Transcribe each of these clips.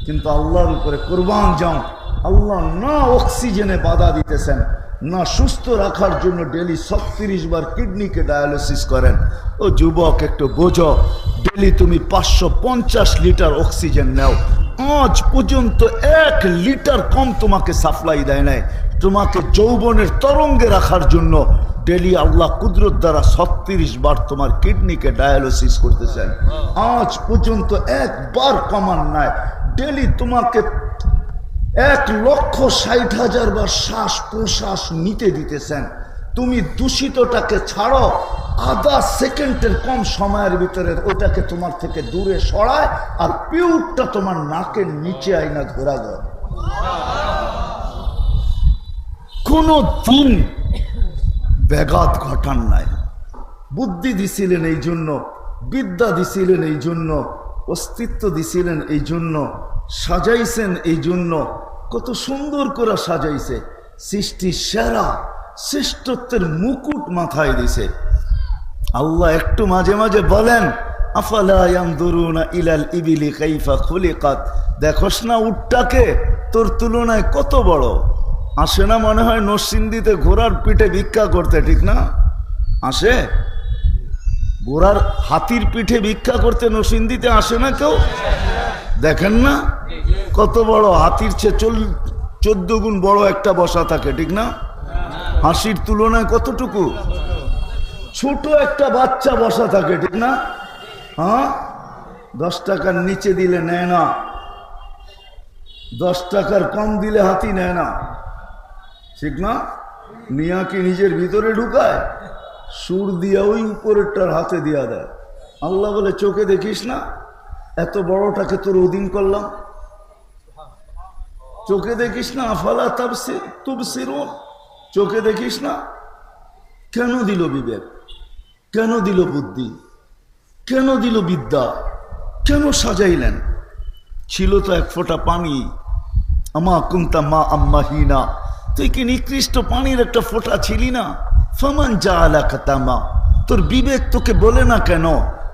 কিন্তু আল্লাহর উপরে কোরবান যাও। আল্লাহ না অক্সিজেনে বাধা দিতেছেন, না সুস্থ রাখার জন্য ডেলি 36 বার কিডনিকে ডায়ালিসিস করেন। ও যুবক, একটু বোঝো, ডেলি তুমি 550 লিটার অক্সিজেন নাও, আজ পর্যন্ত 1 লিটার কম তোমাকে সাপ্লাই দেয় নাই। তোমাকে যৌবনের তরঙ্গে রাখার জন্য ডেলি আল্লাহ কুদরত দ্বারা 36 বার তোমার কিডনিকে ডায়ালিসিস করতেছেন, আজ পর্যন্ত একবার কমান নাই। ডেলি তোমাকে 1,60,000 বার শ্বাস প্রশ্বাস নিতে দিতেছেন। তুমি দূষিতটাকে ছাড়ো, আধা সেকেন্ডের কম সময়ের ভিতরে ওটাকে তোমার থেকে দূরে সরায়, আর পিউরটা তোমার নাকের নিচে আইনা ধরা যায়। কোনো দিন ব্যাঘাত ঘটান নাই। বুদ্ধি দিছিলেন এই জন্য, বিদ্যা দিছিলেন এই জন্য, অস্তিত্ব দিছিলেন এই জন্য, সাজাইছেন এই জন্য। কত সুন্দর করে সাজাইছে, সৃষ্টি সেরা শ্রেষ্ঠত্বের মুকুট মাথায় দিছে আল্লাহ। একটু মাঝে মাঝে বলেন, আফালা ইয়ানজুরুনা ইলাল ইবিলি কাইফা খুলিকাত, দেখোস না উটটাকে তোর তুলনায় কত বড়। আসে না মনে হয় নরসিংদীতে ঘোড়ার পিঠে ভিক্ষা করতে, ঠিক না? আসে ঘোড়ার হাতির পিঠে ভিক্ষা করতে নরসিংদীতে আসে না কেউ? দেখেন না কত বড়, হাতির চেয়ে 14 গুণ বড় একটা বসা থাকে, ঠিক না? হাসির তুলনায় কতটুকু ছোট একটা বাচ্চা বসা থাকে, ঠিক না? হ্যাঁ, 10 টাকার নিচে দিলে নেয় না, 10 টাকার কম দিলে হাতি নেয় না, ঠিক না? মিয়া কি নিজের ভিতরে ঢুকায়? সুর দিয়া ওই উপরেরটার হাতে দিয়া দেয়। আল্লাহ বলে, চোখে দেখিস না এত বড়টাকে তোর অধীন করলাম, চোখে দেখিস না? আফালা তুবসিরুন, চোখে দেখিস না? কেন দিল বিবেক, কেন দিল বুদ্ধি, কেন দিল বিদ্যা, কেন সাজাইলেন? ছিল তো 1 ফোঁটা পানি, আমা কুনতা মা আম্মাহিনা, তুই কি নিকৃষ্ট পানির একটা ফোঁটা ছিলি না? ফামান জাআলাকা তামা, তোর বিবেক তোকে বলে না কেন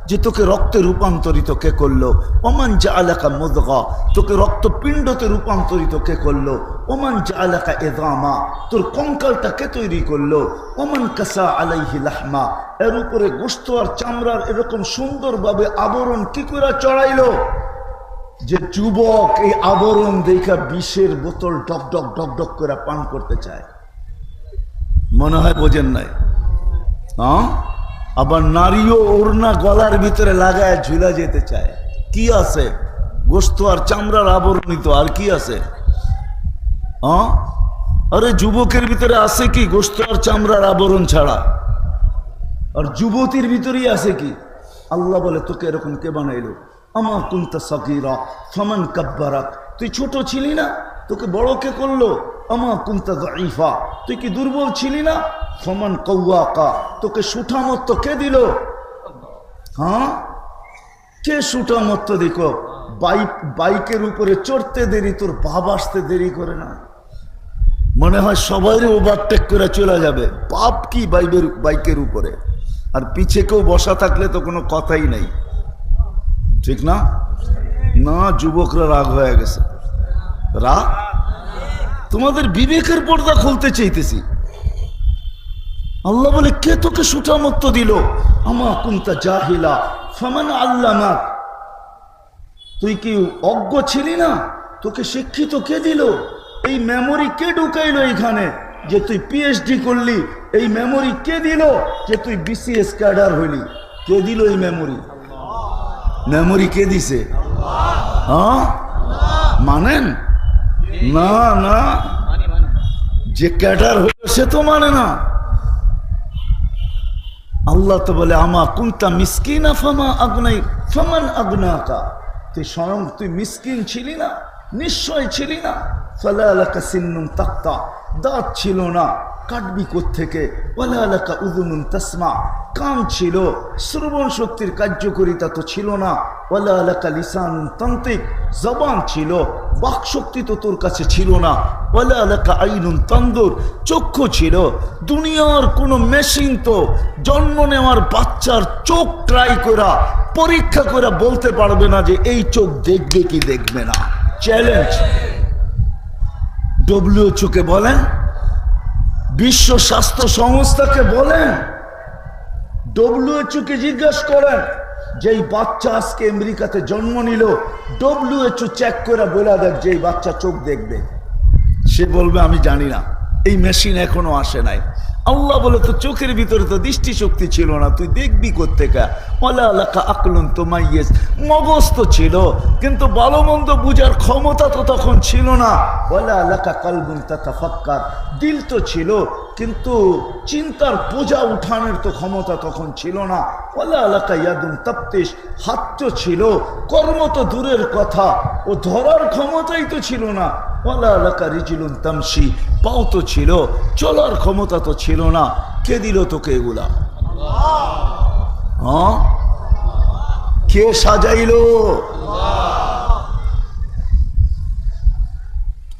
যে তোকে রক্তে রূপান্তরিত কে করলো? ওমান জাআলাকা মুদগা, তোকে রক্তপিণ্ডতে রূপান্তরিত কে করলো? ওমান জাআলাকা ইযামা, তোর কঙ্কালটা কে তৈরি করলো? ওমান কাসা আলাইহি লাহমা, এর উপরে গোশত আর চামড়ার এরকম সুন্দরভাবে আবরণ কি করে চড়াইলো যে যুবক এই আবরণ দেখা বিষের বোতল ডক ডক ডক ডক করে পান করতে চায়? মনে হয় বোঝেন নাই? হ্যাঁ, আবার নারীও ওড়না গলার ভিতরে লাগায় ঝুলা যেতে চায়। কি আছে? গোশত আর চামড়ার আবরণিত, আর কি আছে? হ্যাঁ, আরে যুবকের ভিতরে আছে কি গোশত আর চামড়ার আবরণ ছাড়া? আর যুবতীর ভিতরেই আছে কি? আল্লাহ বলে, তোকে এরকম কে বানাইলো? আমা কুনতা সাগীরা ফামান কাব্বারাক, তুই ছোট ছিলি না, তোকে বড় কে করলো? আমা কুনতা যায়ীফা, তুই কি দুর্বল ছিলি না? ফামান কাওয়াকা, তোকে সুঠামত্ব কে দিল? হ্যাঁ, কে সুঠামত্ব দেখো? বাইকের উপরে চড়তে দেরি, তোর বাপ আসতে দেরি করে না? মনে হয় সবাইরে ওভারটেক করে চলে যাবে। বাপ কি বাইকের উপরে, আর পিছে কেউ বসা থাকলে তো কোনো কথাই নেই, ঠিক না? না, যুবকরা রাগ হয়ে গেছে। রাগ? তোমাদের বিবেকের পর্দা খুলতে চাইতেছি। আল্লাহ বলে, কে তোকে সুঠামত্ব দিল? আমা কুনতা জাহিলা ফামান আল্লামাক, তুই কি অজ্ঞ ছিলি না? তোকে শিক্ষিত কে দিল? এই মেমোরি কে ঢুকাইলো এখানে যে তুই পিএইচডি করলি? এই মেমোরি কে দিল যে তুই বিসিএস ক্যাডার হইলি? কে দিল এই মেমোরি? মেমোরি কে দিছে? হ্যাঁ, মানেন না? না, যে ক্যাডার হইল সে তো মানে না। আল্লাহ তো বলে, আমা কুনতা মিসকিনা ফামান আগনাকা, তুই স্বয়ং তুই মিসকিন ছিলি না? নিশ্চয় ছিলি না। ফালা লাকা সিন্নুন তাক্তা, দাঁত ছিল না, কাটবি কোত্থেকে? ওয়ালা লাকা উযুনুন তাসমা, কান ছিল, শ্রবণ শক্তির কার্যকারিতা তো ছিল না। ওয়ালা লাকা লিসানুন তান্তিক, জবান ছিল, বাক শক্তি তো তোর কাছে ছিল না। ওয়ালা লাকা আইনুন তানদুর, চক্ষু ছিল। দুনিয়ার কোনো মেশিন তো জন্ম নেওয়ার বাচ্চার চোখ ট্রাই করা, পরীক্ষা করে বলতে পারবে না যে এই চোখ দেখবে কি দেখবে না। চ্যালেঞ্জ। WHO কে বলেন, বিশ্ব স্বাস্থ্য সংস্থাকে বলেন, WHO কে জিজ্ঞাসা করেন, যেই বাচ্চা আজকে আমেরিকাতে জন্ম নিল, WHO চেক করে বলে দেখ যেই বাচ্চা চোখ দেখবে। সে বলবে আমি জানি না, এই মেশিন এখনো আসে নাই। আল্লাহ বলে তো চোখের ভিতরে তো দৃষ্টি শক্তি ছিল না, তুই দেখবি কোত্থেকে? ওয়ালা লাকা আকলুন তুমাইয়িজ, মগজ তো ছিল কিন্তু ভালো মন্দ বুঝার ক্ষমতা তো তখন ছিল না। ওয়ালা লাকা কালবুন তাতাফাক্কার, দিল তো ছিল কিন্তু চিন্তার বোঝা উঠানোর তো ক্ষমতা তখন ছিল না। ওয়ালা লাকা ইয়াদুন তাফতিশ, হাত তো ছিল, কর্ম তো দূরের কথা, ও ধরার ক্ষমতাই তো ছিল না। ওয়ালা লাকা রিজলুন তামশি, পাও তো ছিল, চলার ক্ষমতা তো ছিল না। কে দিল তোকে এগুলা? হ্যাঁ, কে সাজাইলো?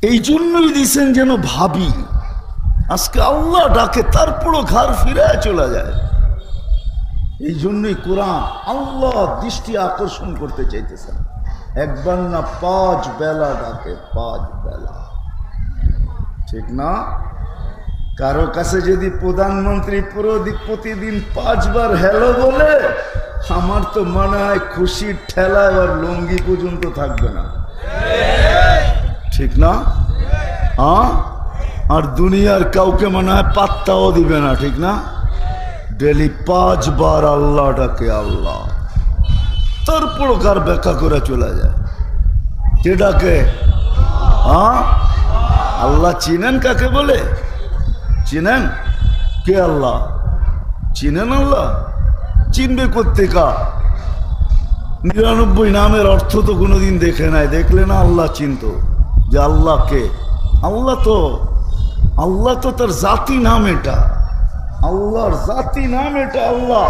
এই জন্যই দিছেন যেন ভাবি। আজকে আল্লাহ ডাকে তারপরও ঘর ফিরে চলে যায়। এই জন্যই কোরআন আল্লাহ দৃষ্টি আকর্ষণ করতে চাইতেছেন। একবার না 5 বেলা ডাকে, 5 বেলা, ঠিক না? কারো কাছে যদি প্রধানমন্ত্রী প্রতিদিন 5 বার হ্যালো বলে, আমার তো মনে হয় খুশির ঠেলা আর লুঙ্গি পর্যন্ত থাকবে না, ঠিক না? হ্যাঁ, আর দুনিয়ার কাউকে মনে হয় পাত্তাও দিবে না, ঠিক না? ডেলি 5 বার আল্লাহ ডাকে আল্লাহ, তারপর কার ব্যাখ্যা করে চলে যায়। কে ডাকে? হ্যাঁ, আল্লাহ চিনেন কাকে বলে? চিনেন? কে আল্লাহ? চিনেন আল্লাহ? চিনবে কোত্থেকা? 99 নামের অর্থ তো কোনোদিন দেখে নাই, দেখলে না আল্লাহ চিনত যে আল্লাহ কে। আল্লাহ তো তার জাতি নাম, এটা আল্লাহর জাতি নাম, এটা আল্লাহ।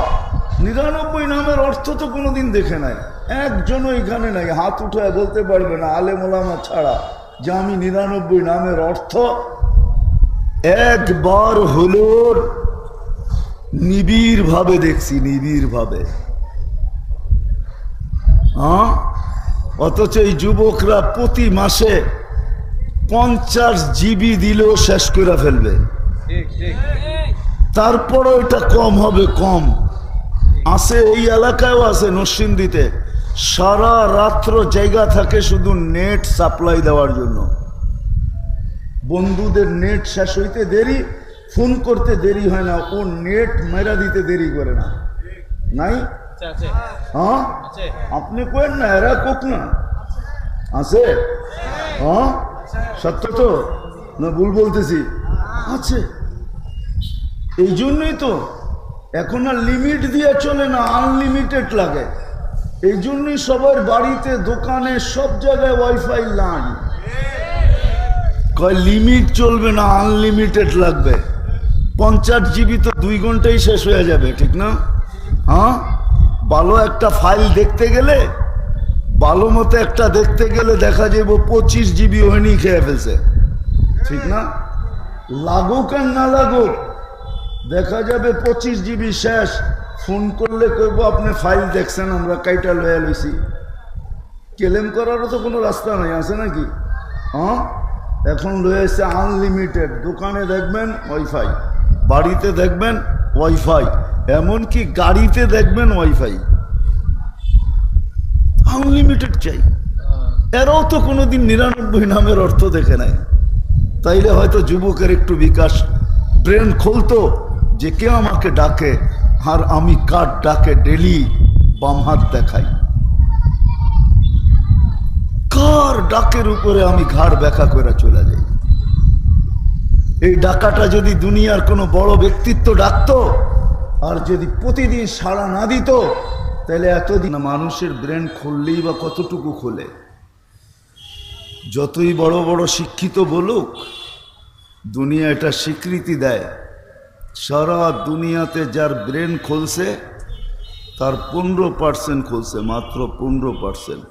99 নামের অর্থ তো কোনোদিন দেখে নাই, একজনও এখানে নাই, হাত উঠায় বলতে পারবে না আলেম ওলামা ছাড়া যে আমি 99 নামের অর্থ একবার হলো নিবিড় ভাবে দেখছি, নিবিড় ভাবে। হ্যাঁ, অথচ এই যুবকরা প্রতি মাসে 50 জিবি দিলেও শেষ করে ফেলবে। তারপরও এটা কম হবে, কম আছে। এই এলাকায়ও আছে, নরসিংদীতে সারা রাত্র জায়গা থাকে শুধু নেট সাপ্লাই দেওয়ার জন্য। বন্ধুদের নেট শেষ হইতে দেরি, ফোন করতে দেরি হয় না, ও নেট মেরা দিতে দেরি করে না। নাই? হ্যাঁ, আপনি কেন না, এরা কোক না আছে? হ্যাঁ, সত্য তো না ভুল বলতেছি? আছে। এই জন্যই তো এখন আর লিমিট দিয়ে চলে না, আনলিমিটেড লাগে। এই জন্যই সবার বাড়িতে, দোকানে, সব জায়গায় ওয়াইফাই লাইন। কয় লিমিট চলবে না, আনলিমিটেড লাগবে। 50 জিবি তো 2 ঘন্টায় শেষ হয়ে যাবে, ঠিক না? হ্যাঁ, ভালো একটা ফাইল দেখতে গেলে, ভালো মতো একটা দেখতে গেলে দেখা যাবে 25 জিবি হয়নি খেয়ে ফেলছে, ঠিক না? লাগুক আর না লাগুক, দেখা যাবে 25 জিবি শেষ। ফোন করলে কইব আপনি ফাইল দেখছেন, আমরা কাইটা লয়ে লইছি। ক্লেম করারও তো কোনো রাস্তা নাই, আছে নাকি? হ্যাঁ, এখন রয়েছে আনলিমিটেড। দোকানে দেখবেন ওয়াইফাই, বাড়িতে দেখবেন ওয়াইফাই, এমনকি গাড়িতে দেখবেন ওয়াইফাই, আনলিমিটেড চাই। এরাও তো কোনোদিন 99 নামের অর্থ দেখে নাই। তাইলে হয়তো যুবকের একটু বিকাশ, ব্রেন খুলতো যে কে আমাকে ডাকে আর আমি কার ডাকে ডেলি বাম হাত দেখাই, কার ডাকের উপরে আমি ঘাড় ব্যাখ্যা করে চলে যাই। এই ডাকাটা যদি দুনিয়ার কোনো বড় ব্যক্তিত্ব ডাকতো আর যদি প্রতিদিন সাড়া না দিত, তাহলে এতদিন মানুষের ব্রেন খুললেই বা কতটুকু খোলে? যতই বড় বড় শিক্ষিত বলুক, দুনিয়া এটা স্বীকৃতি দেয়, সারা দুনিয়াতে যার ব্রেন খুলছে তার 15% খুলছে, মাত্র 15%।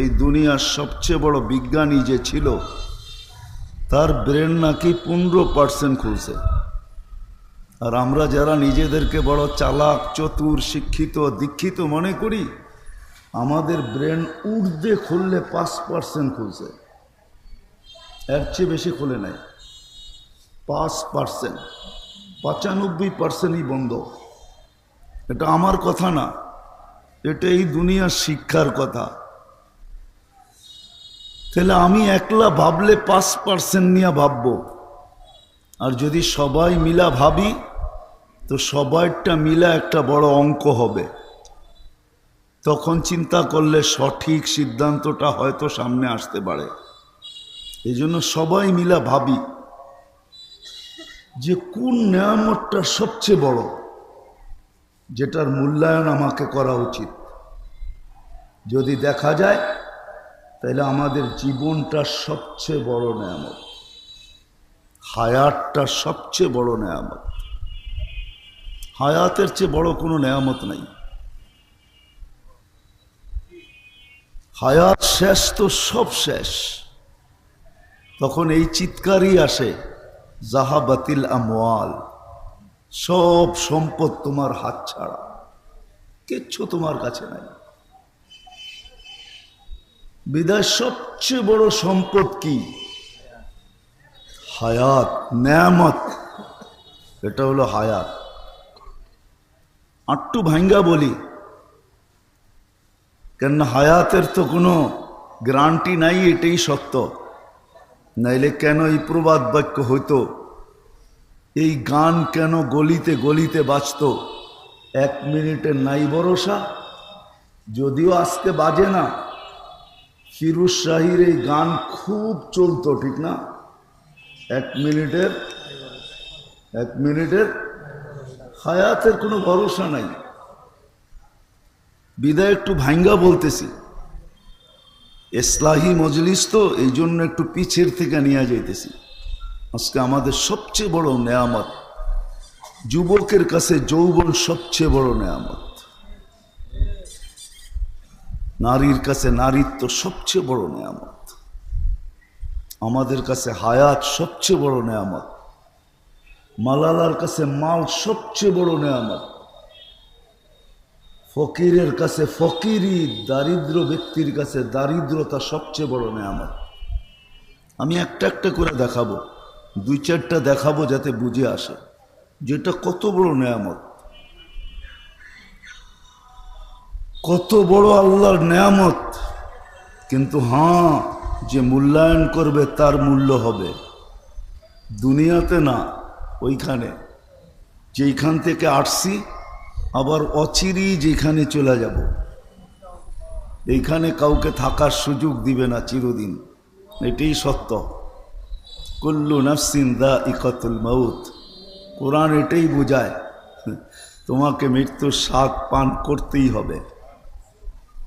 এই দুনিয়ার সবচেয়ে বড় বিজ্ঞানী যে ছিল, তার ব্রেন নাকি 15% খুলছে। আর আমরা যারা নিজেদেরকে বড় চালাক, চতুর, শিক্ষিত, দীক্ষিত মনে করি, আমাদের ব্রেন উর্ধে খুললে 5% খুলছে, এর চেয়ে বেশি খুলে নাই। 5%, 95%ই বন্ধ। এটা আমার কথা না, এটা এই দুনিয়ার শিক্ষার কথা। তাহলে আমি একলা ভাবলে 5% নিয়ে ভাববো, আর যদি সবাই মিলা ভাবি তো সবাইটা মিলা একটা বড় অঙ্ক হবে। তখন চিন্তা করলে সঠিক সিদ্ধান্তটা হয়তো সামনে আসতে পারে। এই জন্য সবাই মিলা ভাবি যে কোন নেয়ামতটা সবচেয়ে বড়, যেটার মূল্যায়ন আমাকে করা উচিত। যদি দেখা যায় তাহলে আমাদের জীবনটা সবচেয়ে বড় নেয়ামত, হায়াতটা সবচেয়ে বড় নেয়ামত। হায়াতের চেয়ে বড় কোনো নেয়ামত নাই। হায়াত শেষ তো সব শেষ। তখন এই চিৎকারই আসে, জাহাবাতিল আমওয়াল, সব সম্পদ তোমার হাত ছাড়া, কিচ্ছু তোমার কাছে নাই। বিদায় সবচেয়ে বড় সম্পদ কি? হায়াত, নেয়ামত। এটা হলো হায়াত। আটটু ভাঙ্গা বলি, কেন হায়াতের তো কোনো গ্যারান্টি নাই, এটাই সত্য। নাইলে কেন এই প্রবাদ বাক্য হইতো, এই গান কেন গলিতে গলিতে বাজতো, 1 মিনিটের নাই ভরসা। যদিও আজকে বাজে না, ফিরোজ শাহীর এই গান খুব চলতো, ঠিক না? 1 মিনিটের হায়াতের কোনো ভরসা নাই। বিদায় একটু ভাঙ্গা বলতেছি, ইসলাহি মজলিস তো এই জন্য একটু পিছের থেকে নিয়ে যাইতেছি। আজকে আমাদের সবচেয়ে বড় নেয়ামত, যুবকের কাছে যৌবন সবচেয়ে বড় নেয়ামত, নারীর কাছে নারীত্ব সবচেয়ে বড় নেয়ামত, আমাদের কাছে হায়াত সবচেয়ে বড় নেয়ামত, মালালার কাছে মাল সবচেয়ে বড় নেয়ামত, ফকিরের কাছে ফকিরি, দারিদ্র ব্যক্তির কাছে দারিদ্রতা সবচেয়ে বড় নেয়ামত। আমি একটা একটা করে দেখাবো, 2-4টা দেখাবো যাতে বুঝে আসে যেটা কত বড় নেয়ামত, কত বড় আল্লাহর নেয়ামত। কিন্তু হ্যাঁ, যে মূল্যায়ন করবে তার মূল্য হবে, দুনিয়াতে না, ওইখানে যেইখান থেকে আসছি, আবার অচিরেই যেখানে চলে যাব। এইখানে কাউকে থাকার সুযোগ দিবে না চিরদিন, এটাই সত্য। কুল্লু নাফসিন যায়িকাতুল মাউত, কোরআন এটাই বোঝায়, তোমাকে মৃত্যুর স্বাদ পান করতেই হবে।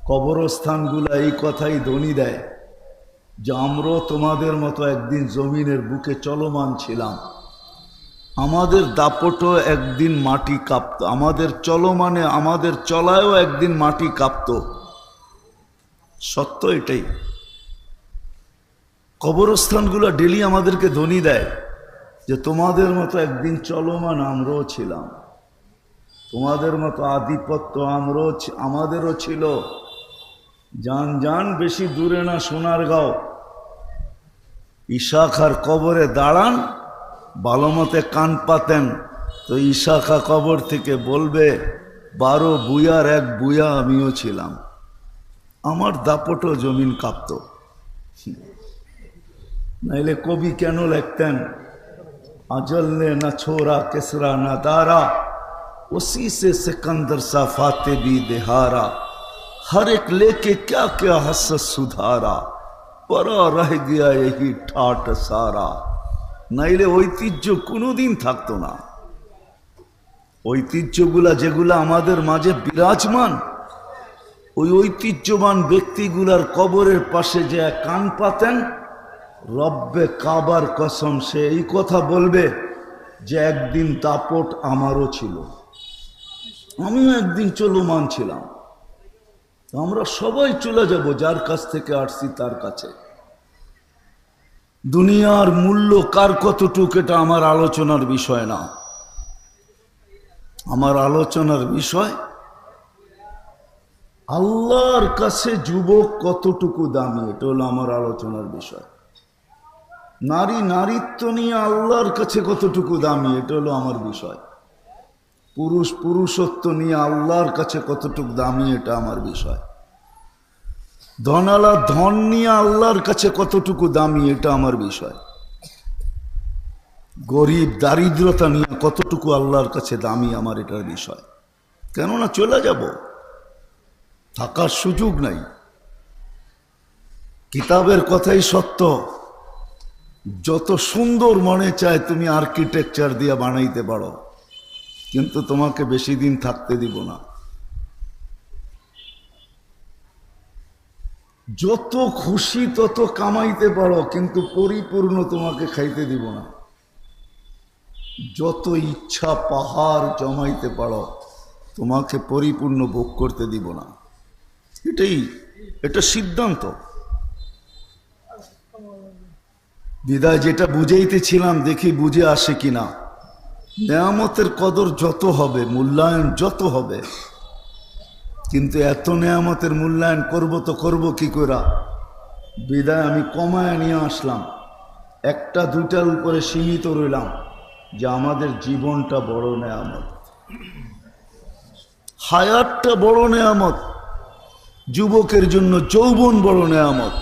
কবরস্থানগুলো এই কথাই ধ্বনি দেয় যে আমরাও তোমাদের মতো একদিন জমিনের বুকে চলমান ছিলাম, আমাদের দাপটও একদিন মাটি কাঁপত, আমাদের চলমানে, আমাদের চলায়ও একদিন মাটি কাঁপত। সত্য এটাই। কবরস্থানগুলো ডেলি আমাদেরকে ধ্বনি দেয় যে তোমাদের মতো একদিন চলমান আমরাও ছিলাম, তোমাদের মতো আধিপত্য আমাদেরও ছিল। যান যান, বেশি দূরে না, সোনারগাঁও। ইশাখার কবরে দাঁড়ান, ভালো মতে কান পাতেন তো ইশাখা কবর থেকে বলবে 12 বুয়ার 1 বুয়া আমিও ছিলাম, আমার দাপটও জমিন কাঁপত। নাইলে কবি কেন লিখতেন, अजल ने न छोड़ा किसरा न दारा, उसी से सिकंदर सा फाते भी दिहारा, हर एक लेके क्या क्या हसत सुधारा, परा रह गया यही ठाट सारा। নাইলে ঐতিহ্য কোনোদিন থাকতো না। ঐতিহ্যগুলা যেগুলা আমাদের মাঝে বিরাজমান, ওই ঐতিহ্যবান ব্যক্তিগুলার কবরের পাশে যে কান পাতেন, রব্বে কাবার কসম, সে এই কথা বলবে যে একদিন দাপট আমারও ছিল, আমিও একদিন চলমান ছিলাম। আমরা সবাই চলে যাব, যার কাছ থেকে আসছি তার কাছে। দুনিয়ার মূল্য কার কতটুক এটা আমার আলোচনার বিষয় না। আমার আলোচনার বিষয় আল্লাহর কাছে যুবক কতটুকু দামি, এটা হলো আমার আলোচনার বিষয়। নারী নারীত্ব নিয়ে আল্লাহর কাছে কতটুকু দামি, এটা হলো আমার বিষয়। পুরুষ পুরুষত্ব নিয়ে আল্লাহর কাছে কতটুকু দামি, এটা আমার বিষয়। ধনালা ধন নিয়ে আল্লাহর কাছে কতটুকু দামি, এটা আমার বিষয়। গরিব দারিদ্রতা নিয়ে কতটুকু আল্লাহর কাছে দামি, আমার এটার বিষয়। কেননা চলে যাব, থাকার সুযোগ নাই। কিতাবের কথাই সত্য, যত সুন্দর মনে চায় তুমি আর্কিটেকচার দিয়ে বানাইতে পারো, কিন্তু তোমাকে বেশি দিন থাকতে দিব না। যত খুশি তত কামাইতে পারো, কিন্তু পরিপূর্ণ তোমাকে খাইতে দিব না। যত ইচ্ছা পাহাড় জমাইতে পারো, তোমাকে পরিপূর্ণ ভোগ করতে দিব না। এটা সিদ্ধান্ত। বিদায় যেটা বুঝাইতেছিলাম, দেখি বুঝে আসে কিনা। নেয়ামতের কদর যত হবে, মূল্যায়ন যত হবে, কিন্তু এত নেয়ামতের মূল্যায়ন করব কি করে? বিদায় আমি কমায় নিয়ে আসলাম, একটা দুইটার উপরে সীমিত রইলাম, যে আমাদের জীবনটা বড় নেয়ামত, হায়াতটা বড় নেয়ামত। যুবকের জন্য যৌবন বড় নেয়ামত,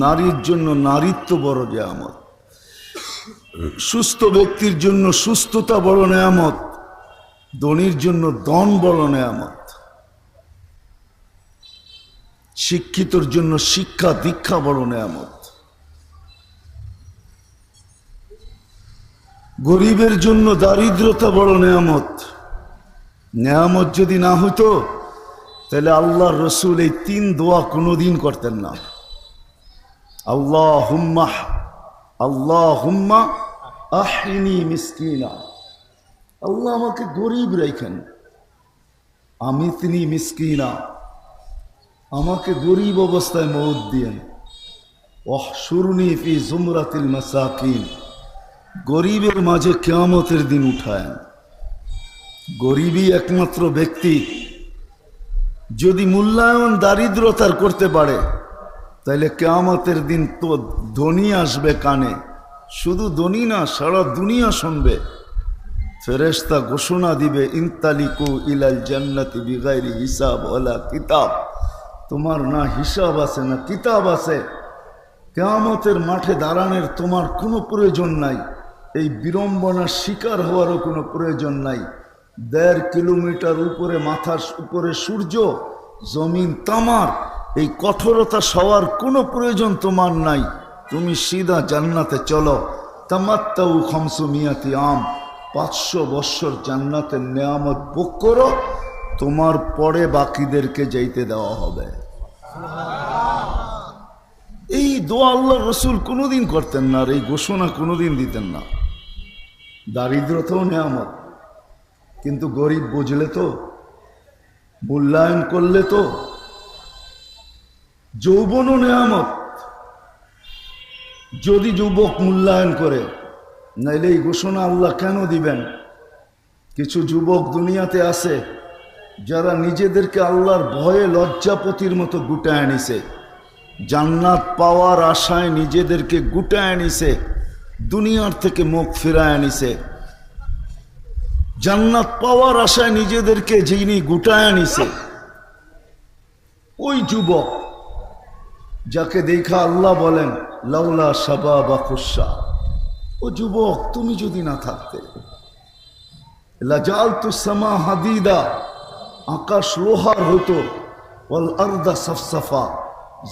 নারীর জন্য নারীত্ব বড় নেয়ামত, সুস্থ ব্যক্তির জন্য সুস্থতা বড় নেয়ামত, ধনীর জন্য ধন বড় নেয়ামত, শিক্ষিতর জন্য শিক্ষা দীক্ষা বড় নেয়ামত, গরিবের জন্য দারিদ্রতা বড় নেয়ামত। নেয়ামত যদি না হইতো, তাহলে আল্লাহর রসুল এই 3 দোয়া কোনোদিন করতেন না। আল্লাহুম্মা আহিনি মিসকিনা, আল্লাহ আমাকে গরিব রাখেন। আমিতনি মিসকিনা, আমাকে গরিব অবস্থায় মওত দিয়েন। ওয়াহশুরনি ফি জুমরাতিল মাসাকিন, গরিবের মাঝে কিয়ামতের দিন উঠায়েন। গরিবই একমাত্র ব্যক্তি, যদি মূল্যায়ন দারিদ্রতার করতে পারে, তাহলে কিয়ামতের দিন তো ধনী আসবে কানে। শুধু ধনী না, সারা দুনিয়া শুনবে। ফেরেশতা ঘোষণা দিবে, ইনতালিকু ইলাল জান্নাতি বিগাইরি হিসাব ওয়ালা কিতাব। তোমার না হিসাব আছে না কিতাব আছে। কিয়ামতের মাঠে দাঁড়ানোর তোমার কোনো প্রয়োজন নাই, এই বিড়ম্বনার শিকার হওয়ারও কোনো প্রয়োজন নাই। 1.5 কিলোমিটার উপরে, মাথার উপরে সূর্য, জমিন তামার, এই কঠোরতা সওয়ার কোনো প্রয়োজন তোমার নাই। তুমি সিধা জান্নাতে চলো। তামাত্তাউ 500 আম, 500 বৎসর জান্নাতের নেয়ামত ভোগ করো, তোমার পরে বাকিদেরকে যাইতে দেওয়া হবে। এই দোয়া আল্লাহ রসুল কোনোদিন করতেন না, আর এই ঘোষণা কোনোদিন দিতেন না। দারিদ্রতাও নেয়ামত, কিন্তু গরিব বুঝলে তো, মূল্যায়ন করলে তো। যৌবনও নেয়ামত, যদি যুবক মূল্যায়ন করে, নাইলে এই ঘোষণা আল্লাহ কেন দিবেন? কিছু যুবক দুনিয়াতে আছে যারা নিজেদেরকে আল্লাহর ভয়ে লজ্জাপতির মতো গুটায় নিছে, জান্নাত পাওয়ার আশায় নিজেদেরকে গুটায় নিছে, দুনিয়ার থেকে মুখ ফিরায় নিছে। জান্নাত পাওয়ার আশায় নিজেদেরকে যিনি গুটায় নিছে, ওই যুবক যাকে দেখা আল্লাহ বলেন লাউলা শাবাবা খুশা, ও যুবক তুমি যদি না থাকতে, লাজালতু সামা হাদিদা, আকাশ লোহার হতো, ওয়াল আরদা সাফসাফা,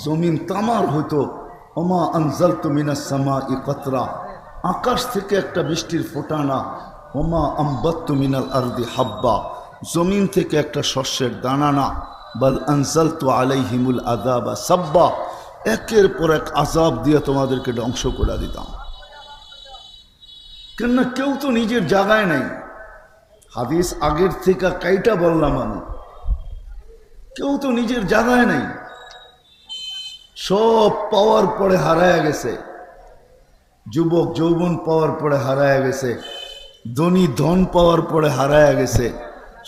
জমিন তামার হতো, ওমা আনজালতু মিনাস সামাই কতরা, আকাশ থেকে একটা বৃষ্টির ফোঁটা না, ওমা আম্বাত্তু মিনাল আরদি হাব্বা, জমিন থেকে একটা শস্যের দানা না, বাল আনজালতু আলাইহিমুল আযাবা সাব্বা, একের পর এক আযাব দিয়ে তোমাদেরকে ধ্বংস করে দিতাম। কেননা কেউ তো নিজের জায়গায় নাই। হাদিস আগের থেকে কাইটা বললাম আমি, কেউ তো নিজের জায়গায় নাই। সব পাওয়ার পরে হারায় গেছে, যুবক যৌবন পাওয়ার পরে হারায় গেছে, ধনী ধন পাওয়ার পরে হারায় গেছে,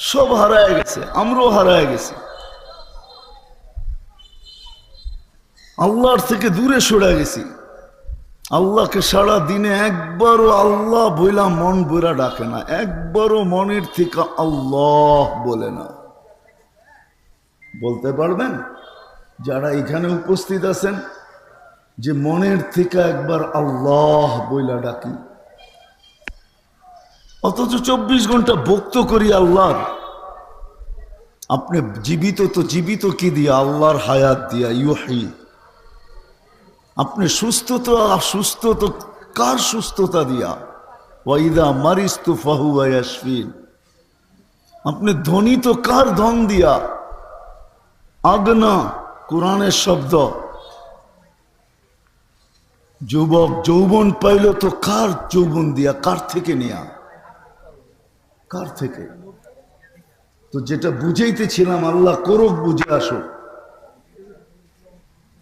সব হারায় গেছে, আমরাও হারায় গেছি। আল্লাহর থেকে দূরে সরে গেছি। আল্লাহকে সারা দিনে একবারও আল্লাহ বইলা মন বইরা ডাকে না, একবারও মনের থেকে আল্লাহ বলে না। বলতে পারবেন যারা এখানে উপস্থিত আছেন যে মনের থেকে একবার আল্লাহ বইলা ডাকি? অথচ 24 ঘন্টা ভক্ত করি আল্লাহর। আপনি জীবিত তো জীবিত কি দিয়া? আল্লাহর হায়াত দিয়া, ইউহি। আপনি সুস্থ তো সুস্থ তো কার সুস্থতা দিয়া? ওয়াইদা মারিস্তু ফাহুয়া ইয়াশফিন। আপনি ধনী তো কার ধন দিয়া? আগনা, কোরআনের শব্দ। যুবক যৌবন পাইল তো কার যৌবন দিয়া? কার থেকে নেয়া? কার থেকে? তো যেটা বুঝাইতেছিলাম, আল্লাহ করুক, বুঝে আসো।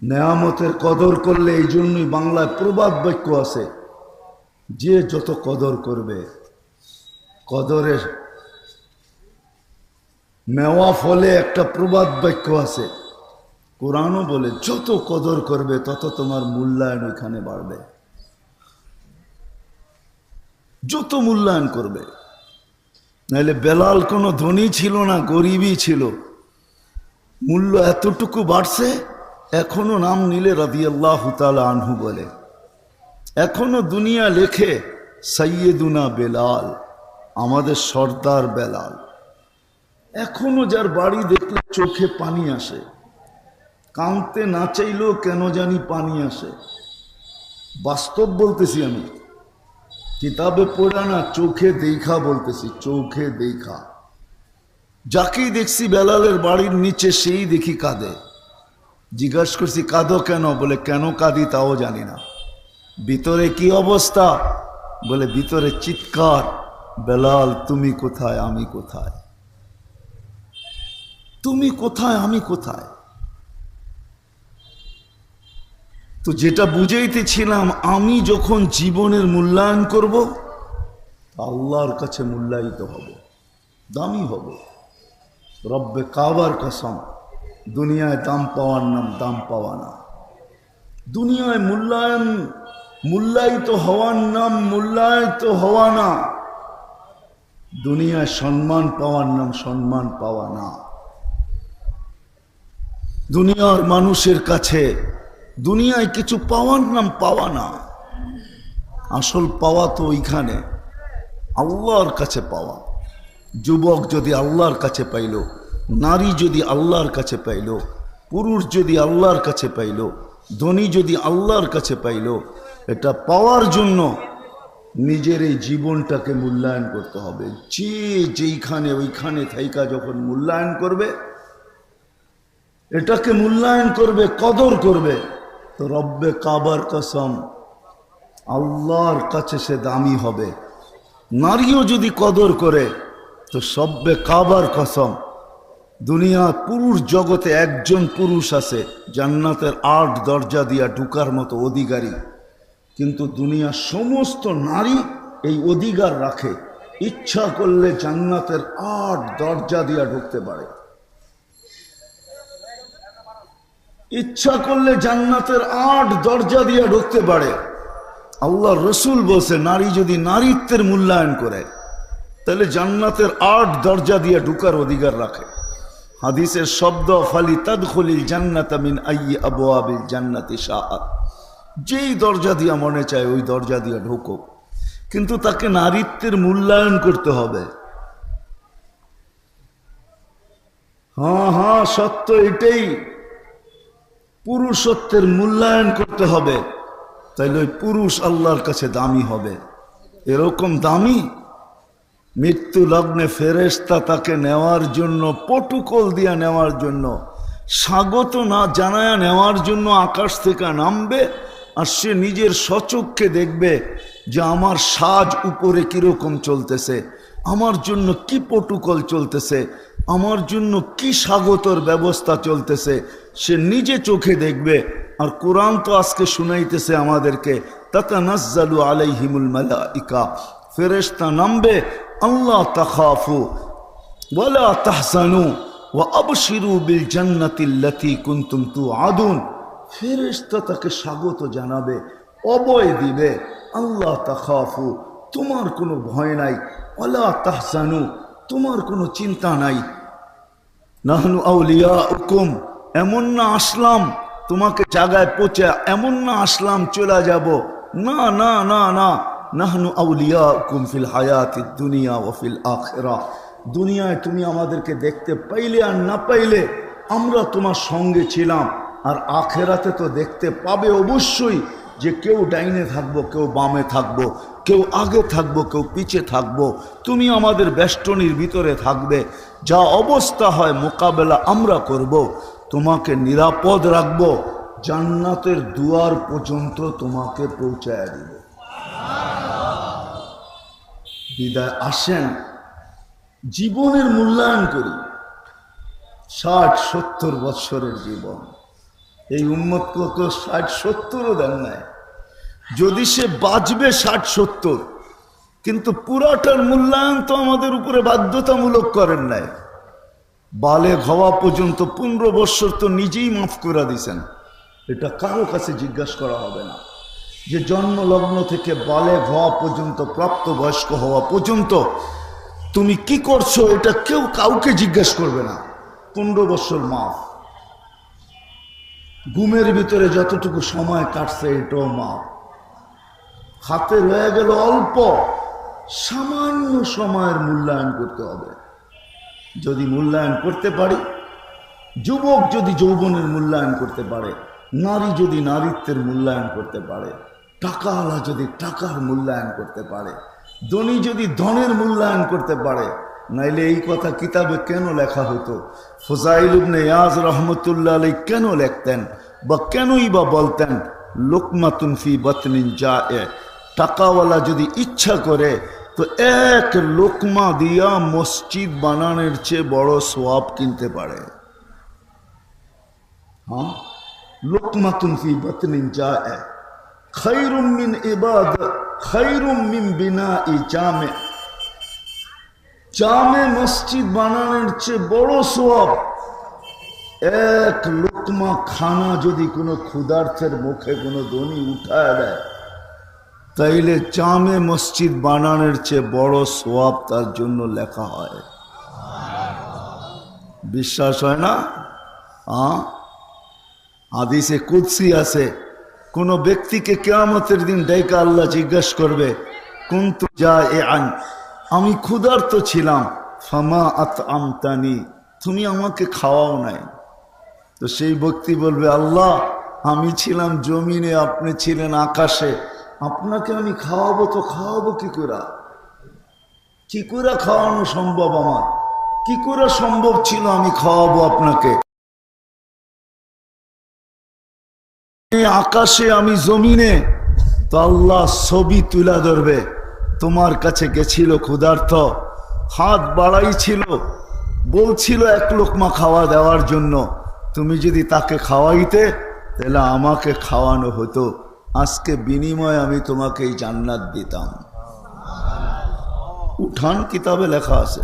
নেয়ামতের কদর করলে, এই জন্যই বাংলায় প্রবাদ বাক্য আছে, যে যত কদর করবে, কদরের মেওয়া ফলে একটা প্রবাদ বাক্য আছে, কোরআনও বলে যত কদর করবে তত তোমার মূল্যায়ন ওইখানে বাড়বে। যত মূল্যায়ন করবে। নাহলে বেলাল কোনো ধনী ছিল না, গরিবই ছিল, মূল্য এতটুকু বাড়ছে, এখনো নাম নিলে রাদিয়াল্লাহু তাআলা আনহু বলে। এখনো দুনিয়া লেখে সাইয়েদুনা বেলাল, আমাদের সর্দার বেলাল। এখনো যার বাড়ি দেখলে চোখে পানি আসে, কাঁদতে না চাইলেও কেন জানি পানি আসে। বাস্তব বলতেছি আমি, কিতাবে পড়া না, চোখে দেখা বলতেছি, চোখে দেখা। যাকেই দেখছি বেলালের বাড়ির নিচে, সেই দেখি কাঁদে। জিজ্ঞাসা করছি কাঁদো কেন? বলে কেন কাঁদি তাও জানি না। ভিতরে কি অবস্থা? বলে ভিতরে চিৎকার, বেলাল তুমি কোথায়, আমি কোথায়, তুমি কোথায়, আমি কোথায়। তো যেটা বুঝাইতেছিলাম, আমি যখন জীবনের মূল্যায়ন করব, আল্লাহর কাছে মূল্যায়িত হব, দামি হব। রব্বে কাবার কসম, দুনিয়ায় দাম পাওয়ার নাম দাম পাওয়া না। দুনিয়ায় মূল্যায়িত হওয়ার নাম মূল্যায়িত হওয়া না। দুনিয়ায় সম্মান পাওয়ার নাম সম্মান পাওয়া না। দুনিয়ার মানুষের কাছে দুনিয়ায় কিছু পাওয়ার নাম পাওয়া না। আসল পাওয়া তো ওইখানে, আল্লাহর কাছে পাওয়া। যুবক যদি আল্লাহর কাছে পাইল, নারী যদি আল্লাহর কাছে পাইল, পুরুষ যদি আল্লাহর কাছে পাইল, ধনী যদি আল্লাহর কাছে পাইল, এটা পাওয়ার জন্য নিজের এই জীবনটাকে মূল্যায়ন করতে হবে। যে যেইখানে ওইখানে থাইকা যখন মূল্যায়ন করবে, এটাকে মূল্যায়ন করবে, কদর করবে, তো রব্বে কাবার কসম, আল্লাহর কাছে সে দামি হবে। নারীও যদি কদর করে, তো সব্বে কাবার কসম, দুনিয়া পুরুষ জগতে একজন পুরুষ আছে জান্নাতের 8 দরজা দিয়া ঢুকার মতো অধিকারী, কিন্তু দুনিয়ার সমস্ত নারী এই অধিকার রাখে, ইচ্ছা করলে জান্নাতের 8 দরজা দিয়া ঢুকতে পারে। ইচ্ছা করলে জান্নাতের 8 দরজা দিয়া ঢুকতে পারে। আল্লাহ রসুল বলছে, নারী যদি নারীত্বের মূল্যায়ন করে, তাহলে জান্নাতের 8 দরজা দিয়ে ঢুকার অধিকার রাখে। হাদিসের শব্দ, ফালি তাদখুলিল জান্নাতা মিন আইয়ি আবওয়াবিল জান্নাতি শাআত, যেই দরজা দিয়া মনে চায় ওই দরজা দিয়ে ঢুকো, কিন্তু তাকে নারীত্বের মূল্যায়ন করতে হবে। হ্যাঁ, সত্য এটাই, পুরুষত্বের মূল্যায়ন করতে হবে, তাইলে ওই পুরুষ আল্লাহর কাছে দামি হবে। এরকম দামি, মৃত্যু লগ্নে ফেরেশতা তাকে নেওয়ার জন্য, প্রটোকল দিয়া নেওয়ার জন্য, স্বাগত না জানায়া নেওয়ার জন্য আকাশ থেকে নামবে, আর সে নিজের স্বচক্ষে দেখবে যে আমার সাজ উপরে কিরকম চলতেছে, আমার জন্য কি প্রটোকল চলতেছে, আমার জন্য কি স্বাগতর ব্যবস্থা চলতেছে, সে নিজে চোখে দেখবে। আর কোরআন তো আজকে শুনাইতেছে আমাদেরকে, তাতানাজ্জালু আলাইহিমুল মালাইকা, ফেরেশতা নামবে, আল্লাহ তাখাফু ওয়ালা তাহজানু ওয়া আবশিরু বিল জান্নাতিল্লাতী কুনতুম তুআদুন। ফেরেশতা তাকে স্বাগত জানাবে, অভয় দিবে। আল্লাহ তাখাফু, তোমার কোনো ভয় নাই, ওয়ালা তাহজানু, তোমার কোনো চিন্তা নাই। নাহনু আউলিয়াউকুম, এমন না আসলাম তোমাকে জায়গায় পৌঁছে, এমন না আসলাম চলে যাব, না না না না। নাহনু আউলিয়াউকুম ফিল হায়াতিদ দুনিয়া ওয়া ফিল আখিরাহ, দুনিয়ায় তুমি আমাদেরকে দেখতে পাইলে আর না পাইলে আমরা তোমার সঙ্গে ছিলাম, আর আখেরাতে তো দেখতে পাবে অবশ্যই, যে কেউ ডাইনে থাকবো, কেউ বামে থাকবো, কেউ আগে থাকবো, কেউ পিছে থাকবো, তুমি আমাদের বেষ্টনীর ভিতরে থাকবে। যা অবস্থা হয় মোকাবেলা আমরা করব, তোমাকে নিরাপদ রাখবো, জান্নাতের দুয়ার পর্যন্ত তোমাকে পৌঁছায় দিব। বিদায় আসেন, জীবনের মূল্যায়ন করি। 60-70 বৎসরের জীবন, এই উম্মতকে তো 60-70ও দেন নাই। যদি সে বাঁচবে 60-70, কিন্তু পুরাটার মূল্যায়ন তো আমাদের উপরে বাধ্যতামূলক করেন নাই। বালেগ হওয়া পর্যন্ত 15 বৎসর তো নিজেই মাফ করে দিয়েছেন, এটা কারো কাছে জিজ্ঞাসা করা হবে না। যে জন্মলগ্ন থেকে বালেগ হওয়া পর্যন্ত, প্রাপ্তবয়স্ক হওয়া পর্যন্ত তুমি কি করছো, এটা কেউ কাউকে জিজ্ঞাসা করবে না। 15 বৎসর মাফ। ঘুমের ভিতরে যতটুকু সময় কাটছে এটাও মাফ। হাতে রয়ে গেল অল্প, সামান্য সময়ের মূল্যায়ন করতে হবে। যদি মূল্যায়ন করতে পারি, যুবক যদি যৌবনের মূল্যায়ন করতে পারে, নারী যদি নারীত্বের মূল্যায়ন করতে পারে, টাকাওয়ালা যদি টাকার মূল্যায়ন করতে পারে, ধনী যদি ধনের মূল্যায়ন করতে পারে, নাইলে এই কথা কিতাবে কেন লেখা হতো? ফুজাইল ইবনে ইয়াজ রহমতুল্লাহ আলাইহি কেন লিখতেন, বা কেনই বা বলতেন লুকমাতুন ফি বাতনিন জায়ে, টাকাওয়ালা যদি ইচ্ছা করে তো এক লোকমা দিয়া মসজিদ বানানোর চেয়ে বড় সওয়াব কিনতে পারে। হ্যাঁ, লুকমাতুন ফি বাতনিন জায়ে খায়রুম মিন ইবাদত, খায়রুম মিন বিনাই জামে, জামে মসজিদ বানানোর চেয়ে বড় সওয়াব। এক লোকমা খানা যদি কোনো ক্ষুধার্থের মুখে কোনো ধনী উঠায় দেয়, তাইলে জামে মসজিদ বানানোর চেয়ে বড় সওয়াব তার জন্য লেখা হয়। বিশ্বাস হয় না? হাদিসে কুদসি আছে, কোন ব্যক্তিকে কিয়ামতের দিন ডাইকা আল্লাহ জিজ্ঞাসা করবে, কুনতু জাইআন, আমি ক্ষুধার্ত ছিলাম, ফামা আতআমতানি, তুমি আমাকে খাওয়াও নাই। তো সেই ব্যক্তি বলবে, আল্লাহ আমি ছিলাম জমিনে, আপনি ছিলেন আকাশে, আপনাকে আমি খাওয়াবো তো খাওয়াবো কি করে? কি করে খাওয়ানো সম্ভব? আমার কি করে সম্ভব ছিল আমি খাওয়াবো আপনাকে? আকাশে আমি জমিনে। তো আল্লাহ ছবি তুলা ধরবে, তোমার কাছে গেছিল ক্ষুধার্ত, হাত বাড়াই ছিল, বলছিল এক লোকমা খাওয়া দেওয়ার জন্য, তুমি যদি তাকে খাওয়াইতে তাহলে আমাকে খাওয়ানো হতো, আজকে বিনিময়ে আমি তোমাকে এই জান্নাত দিতাম। উঠান কিতাবে লেখা আছে।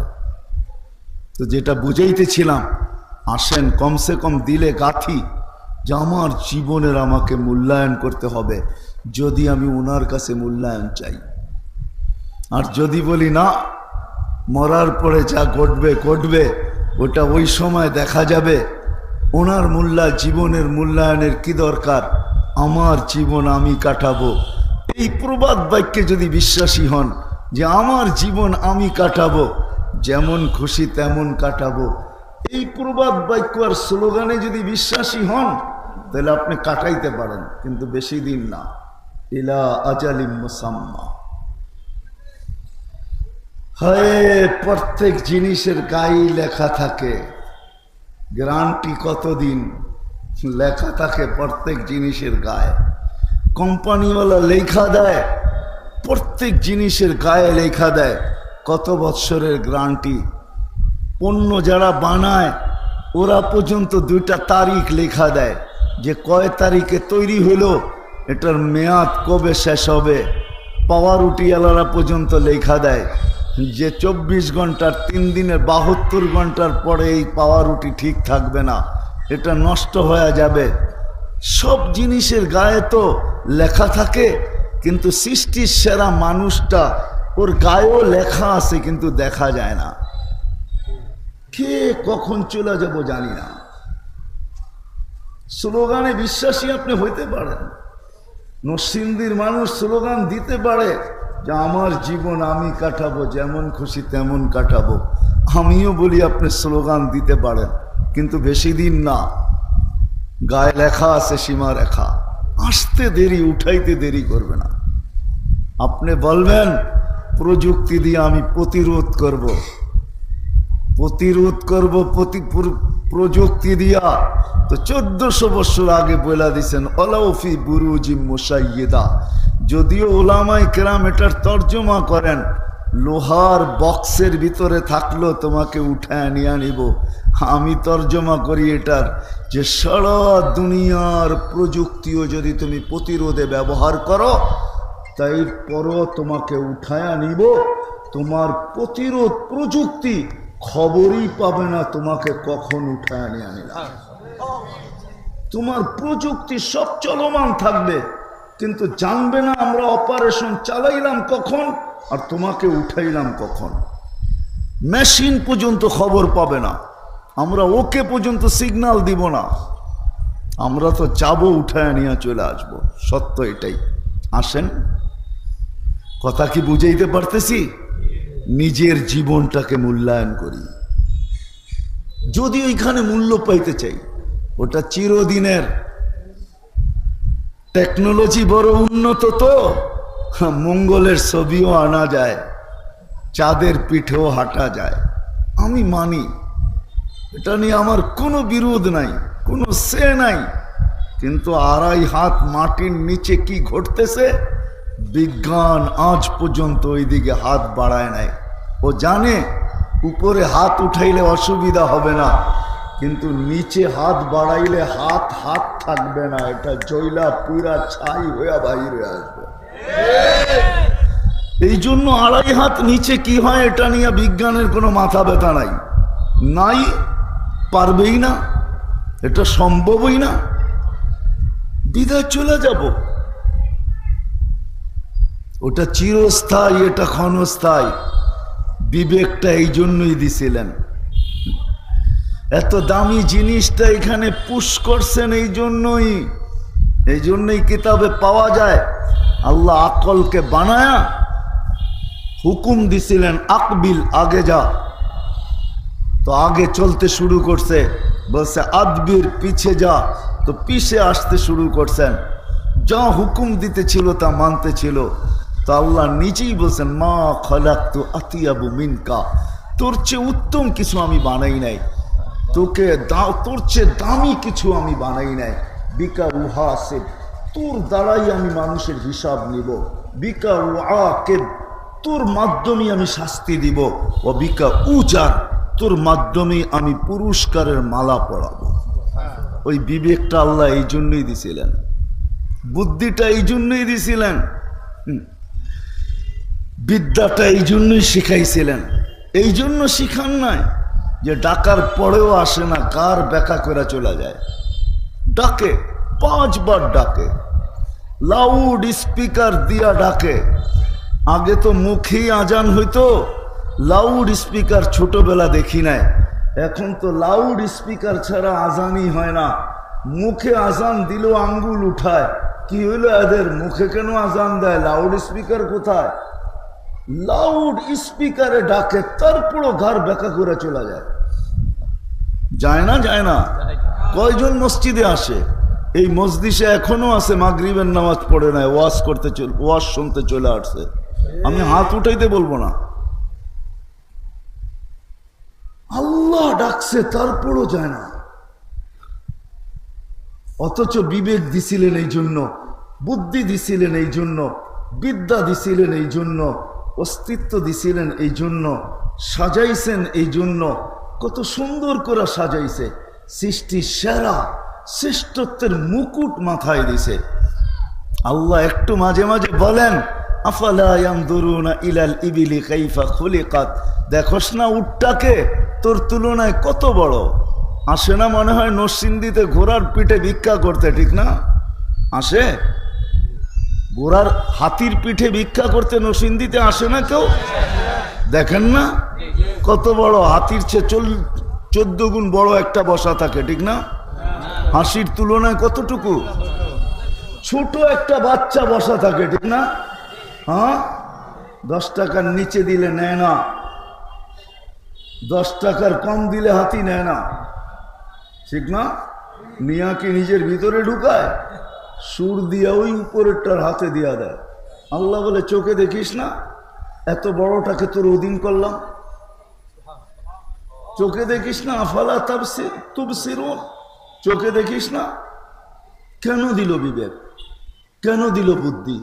তো যেটা বুঝাইতেছিলাম, আসেন কমসে কম দিলে গাথি যে আমার জীবনের আমাকে মূল্যায়ন করতে হবে, যদি আমি ওনার কাছে মূল্যায়ন চাই। আর যদি বলি না, মরার পরে যা ঘটবে ঘটবে, ওটা ওই সময় দেখা যাবে, ওনার জীবনের মূল্যায়নের কি দরকার, আমার জীবন আমি কাটাবো, এই প্রবাদ বাক্যে যদি বিশ্বাসী হন যে আমার জীবন আমি কাটাবো, যেমন খুশি তেমন কাটাবো, এই প্রবাদ বাক্য আর স্লোগানে যদি বিশ্বাসী হন, তাহলে আপনি কাটাইতে পারেন, কিন্তু বেশি দিন না। ইলা আজালিম মুসাম্মা। হয় প্রত্যেক জিনিসের গায়ে লেখা থাকে, গ্যারান্টি কতদিন লেখা থাকে প্রত্যেক জিনিসের গায়ে। কোম্পানিওয়ালা লেখা দেয়, প্রত্যেক জিনিসের গায়ে লেখা দেয় কত বৎসরের গ্যারান্টি। পণ্য যারা বানায় ওরা পর্যন্ত 2টা তারিখ লেখা দেয়, যে কয় তারিখে তৈরি হলো, এটার মেয়াদ কবে শেষ হবে। পাওয়ারুটিওয়ালারা পর্যন্ত লেখা দেয় যে 24 ঘন্টার 3 দিনের 72 ঘন্টার পরে এই পাওয়ারুটি ঠিক থাকবে না, এটা নষ্ট হয়ে যাবে। সব জিনিসের গায়ে তো লেখা থাকে, কিন্তু সৃষ্টির সেরা মানুষটা ওর গায়েও লেখা আছে কিন্তু দেখা যায় না। কে কখন চলে যাব জানি না। স্লোগানে বিশ্বাসী আপনি হইতে পারেন, নরসিংদীর মানুষ স্লোগান দিতে পারে যে আমার জীবন আমি কাটাবো, যেমন খুশি তেমন কাটাবো। আমিও বলি আপনি স্লোগান দিতে পারেন, কিন্তু বেশি দিন না। গায়ে লেখা আছে সীমা রেখা, আসতে দেরি, উঠাইতে দেরি করবে না। আপনি বলবেন প্রযুক্তি দিয়ে আমি প্রতিরোধ করব, প্রযুক্তি দিয়া তো 1400 বছর আগে বলে দিছেন ওলাউফি বুরুজি মুশাইয়্যিদা। যদিও ওলামায়ে কেরাম এটার তর্জমা করেন লোহার বক্সের ভিতরে থাকলো তোমাকে উঠায় নিয়ে নিব। আমি তর্জমা করি এটার যে সারা দুনিয়ার প্রযুক্তিও যদি তুমি প্রতিরোধে ব্যবহার করো, তাই পরও তোমাকে উঠায়া নিব। তোমার প্রতিরোধ প্রযুক্তি খবরই পাবে না তোমাকে কখন উঠায় নিয়ে নিলাম। তোমার প্রযুক্তি সব চলমান থাকবে, কিন্তু জানবে না আমরা অপারেশন চালাইলাম কখন আর তোমাকে উঠাইলাম কখন। মেশিন পর্যন্ত খবর পাবে না, আমরা ওকে পর্যন্ত সিগন্যাল দিব না। আমরা তো যাবো, উঠায় নিয়ে চলে আসবো। সত্য এটাই। আসেন, কথা কি বুঝাইতে পারতেছি? নিজের জীবনটাকে মূল্যায়ন করি। যদি ওইখানে মূল্য পাইতে চাই, ওটা চিরদিনের। টেকনোলজি বড় উন্নত, তো মঙ্গলের ছবিও আনা যায়, চাঁদের পিঠেও হাঁটা যায়। আমি মানি, এটা নিয়ে আমার কোনো বিরোধ নাই, কোনো সে নাই। কিন্তু 2.5 হাত মাটির নিচে কি ঘটতেছে, বিজ্ঞান আজ পর্যন্ত ওইদিকে হাত বাড়ায় নাই। ও জানে উপরে হাত উঠাইলে অসুবিধা হবে না, কিন্তু নিচে হাত বাড়াইলে হাত হাত থাকবে না, এটা জয়লা পুরা ছাই হইয়া বাহিরে আসবে। এই জন্য 2.5 হাত নিচে কি হয় এটা নিয়ে বিজ্ঞানের কোনো মাথা ব্যথা নাই, নাই, পারবেই না, এটা সম্ভবই না। বিদায় চলে যাব। ওটা চিরস্থায়ী, এটা ক্ষণস্থায়ী। বিবেকটা এই জন্যই দিছিলেন। এত দামি জিনিসটা এখানে পুশ করছেন এই জন্যই কিতাবে পাওয়া যায়। আল্লাহ আকলকে বানায়া হুকুম দিছিলেন আকবিল, আগে যা। তো আগে চলতে শুরু করছে, বলছে আদবির, পিছে যা। তো পিছে আসতে শুরু করছেন। যা হুকুম দিতে ছিল তা মানতে ছিল। তো আল্লাহ নিজেই বলছেন মা খলাকতু আতিয়াবু মিনকা, তোর চেয়ে উত্তম কিছু আমি বানাই নাই, তোকে তোর চেয়ে দামি কিছু আমি বানাই নাই। বিকা উহাসিব, তোর দ্বারাই আমি মানুষের হিসাব নিব। বিকা উআকিব, তোর মাধ্যমে আমি শাস্তি দিব। ও বিকা উজার, তোর মাধ্যমে আমি পুরস্কারের মালা পরাবো। ওই বিবেকটা আল্লাহ এই জন্যই দিছিলেন, বুদ্ধিটা এই জন্যই দিছিলেন, বিদ্যাটা এই জন্যই শিখাইছিলেন। এই জন্য শিখান নাই যে ডাকার পরেও আসে না, কার ব্যাখ্যা করে চলে যায়। ডাকে, 5 বার ডাকে, লাউড স্পিকার দিয়া ডাকে। আগে তো মুখেই আজান হইতো, লাউড স্পিকার ছোটবেলা দেখি নাই। এখন তো লাউড স্পিকার ছাড়া আজানই হয় না। মুখে আজান দিলেও আঙ্গুল উঠায়। কি হইলো এদের, মুখে কেন আজান দেয়, লাউড স্পিকার কোথায়? লাউড স্পিকারে ডাকে, তারপরও ঘর ব্যাখ্যা করে চলে যায়। যায় না, যায় না। কয়জন মসজিদে আসে? এই মসজিদে এখনো আছে, মাগরিবের নামাজ পড়ে নাই, ওয়াজ শুনতে চলে আসছে। আমি হাত উঠাইতে বলবো না। আল্লাহ ডাকছে, তারপরও যায় না। অথচ বিবেক দিছিলেন এই জন্য, বুদ্ধি দিছিলেন এই জন্য, বিদ্যা দিছিলেন এই জন্য, অস্তিত্ব দিছিলেন এই জন্য, সাজাইছেন এই জন্য। কত সুন্দর করে সাজাইছে, সৃষ্টি সেরা শ্রেষ্ঠত্বের মুকুট মাথায় দিছে। আল্লাহ একটু মাঝে মাঝে বলেন আফালা ইয়ানজুরুনা ইলাল ইবিলি কাইফা খুলিকাত, দেখোস না উটটাকে তোর তুলনায় কত বড়। আসে না মনে হয় নরসিংদীতে ঘোড়ার পিঠে ভিক্ষা করতে, ঠিক না? আসে? ঘোড়ার হাতির পিঠে ভিক্ষা করতে নরসিংদীতে আসে না কেউ? দেখেন না কত বড়, হাতির চেয়ে 14 গুণ বড় একটা বসা থাকে, ঠিক না? হাসির তুলনায় কতটুকু ছোট একটা বাচ্চা বসা থাকে, ঠিক না? হ্যাঁ, 10 টাকার নিচে দিলে নেয় না, 10 টাকার কম দিলে হাতি নেয় না, ঠিক না? মিয়াকে নিজের ভিতরে ঢুকায়, সুর দিয়া ওই উপরেরটার হাতে দিয়া দেয়। আল্লাহ বলে চোখে দেখিস না, এত বড়টাকে তোর অধীন করলাম, চোখে দেখিস না? আফালা তুবসিরুন, চোখে দেখিস না? কেন দিল বিবেক, কেন দিল বুদ্ধি,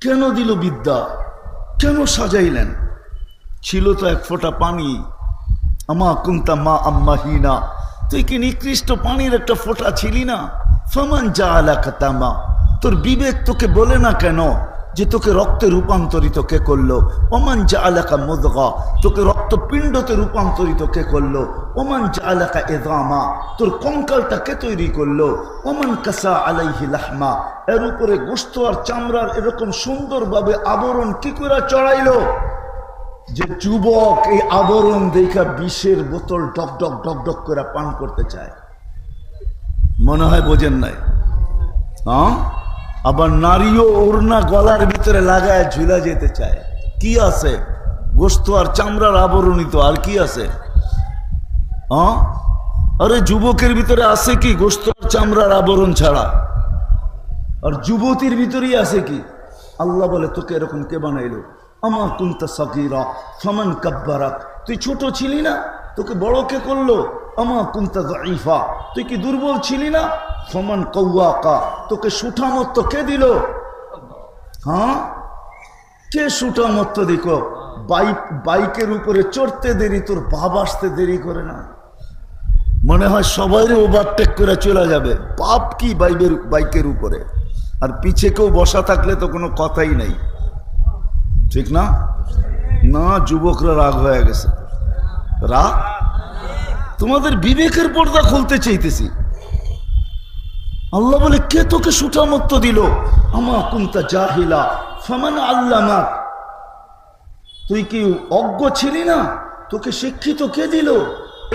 কেন দিল বিদ্যা, কেন সাজাইলেন? ছিল তো এক ফোঁটা পানি, আমা কুন্তা মা আম্মাহিনা, তুই কি নিকৃষ্ট পানির একটা ফোঁটা ছিলি না? ফামান জাআলাকা তামা, তোর বিবেক তোকে বলে না কেন যে তোকে রক্তে রূপান্তরিত কে করলো? ওমান জাআলাকা মুদগা, তোকে রক্তপিণ্ডতে রূপান্তরিত কে করলো? ওমান জাআলাকা ইযামা, তোর কঙ্কালটা কে তৈরি করলো? ওমান কাসা আলাইহি লাহমা, এর উপরে গোশত আর চামড়ার এরকম সুন্দরভাবে আবরণ কি করে চড়াইলো যে যুবক এই আবরণ দেখা বিষের বোতল ডক ডক ডক ডক করে পান করতে চায়? মনে হয় বোঝেন নাই? হ্যাঁ, আবার নারীও ওড়না গলার ভিতরে লাগায় ঝুলা যেতে চায়। কি আছে? গোশত আর চামড়ার আবরণিত, আর কি আছে? হ্যাঁ, আরে যুবকের ভিতরে আছে কি গোশত আর চামড়ার আবরণ ছাড়া? আর যুবতীর ভিতরেই আছে কি? আল্লাহ বলে তোকে এরকম কে বানাইলো? আমা কুনতা সাগীরা ফামান কাব্বারাক, তুই ছোট ছিলি না, তোকে বড় কে করলো? আমা কুনতা যায়ীফা, তুই কি দুর্বল ছিলি না? ফামান কাওয়াকা, তোকে সুঠামত্ব কে দিল? হ্যাঁ, কে সুঠামত্ব দেখো? বাইকের উপরে চড়তে দেরি, তোর বাপ আসতে দেরি করে না, মনে হয় সবাই ওভারটেক করে চলে যাবে। বাপ কি বাইকের উপরে, আর পিছে কেউ বসা থাকলে তো কোনো কথাই নাই, ঠিক না? না, যুবকরা রাগ হয়ে গেছে। রাগ? তোমাদের বিবেকের পর্দা খুলতে চাইতেছি। আল্লাহ বলে কে তোকে সুঠামত্ব দিল? আমা কুনতা জাহিলা ফামান আল্লামাক, তুই কি অজ্ঞ ছিলি না, তোকে শিক্ষিত কে দিল?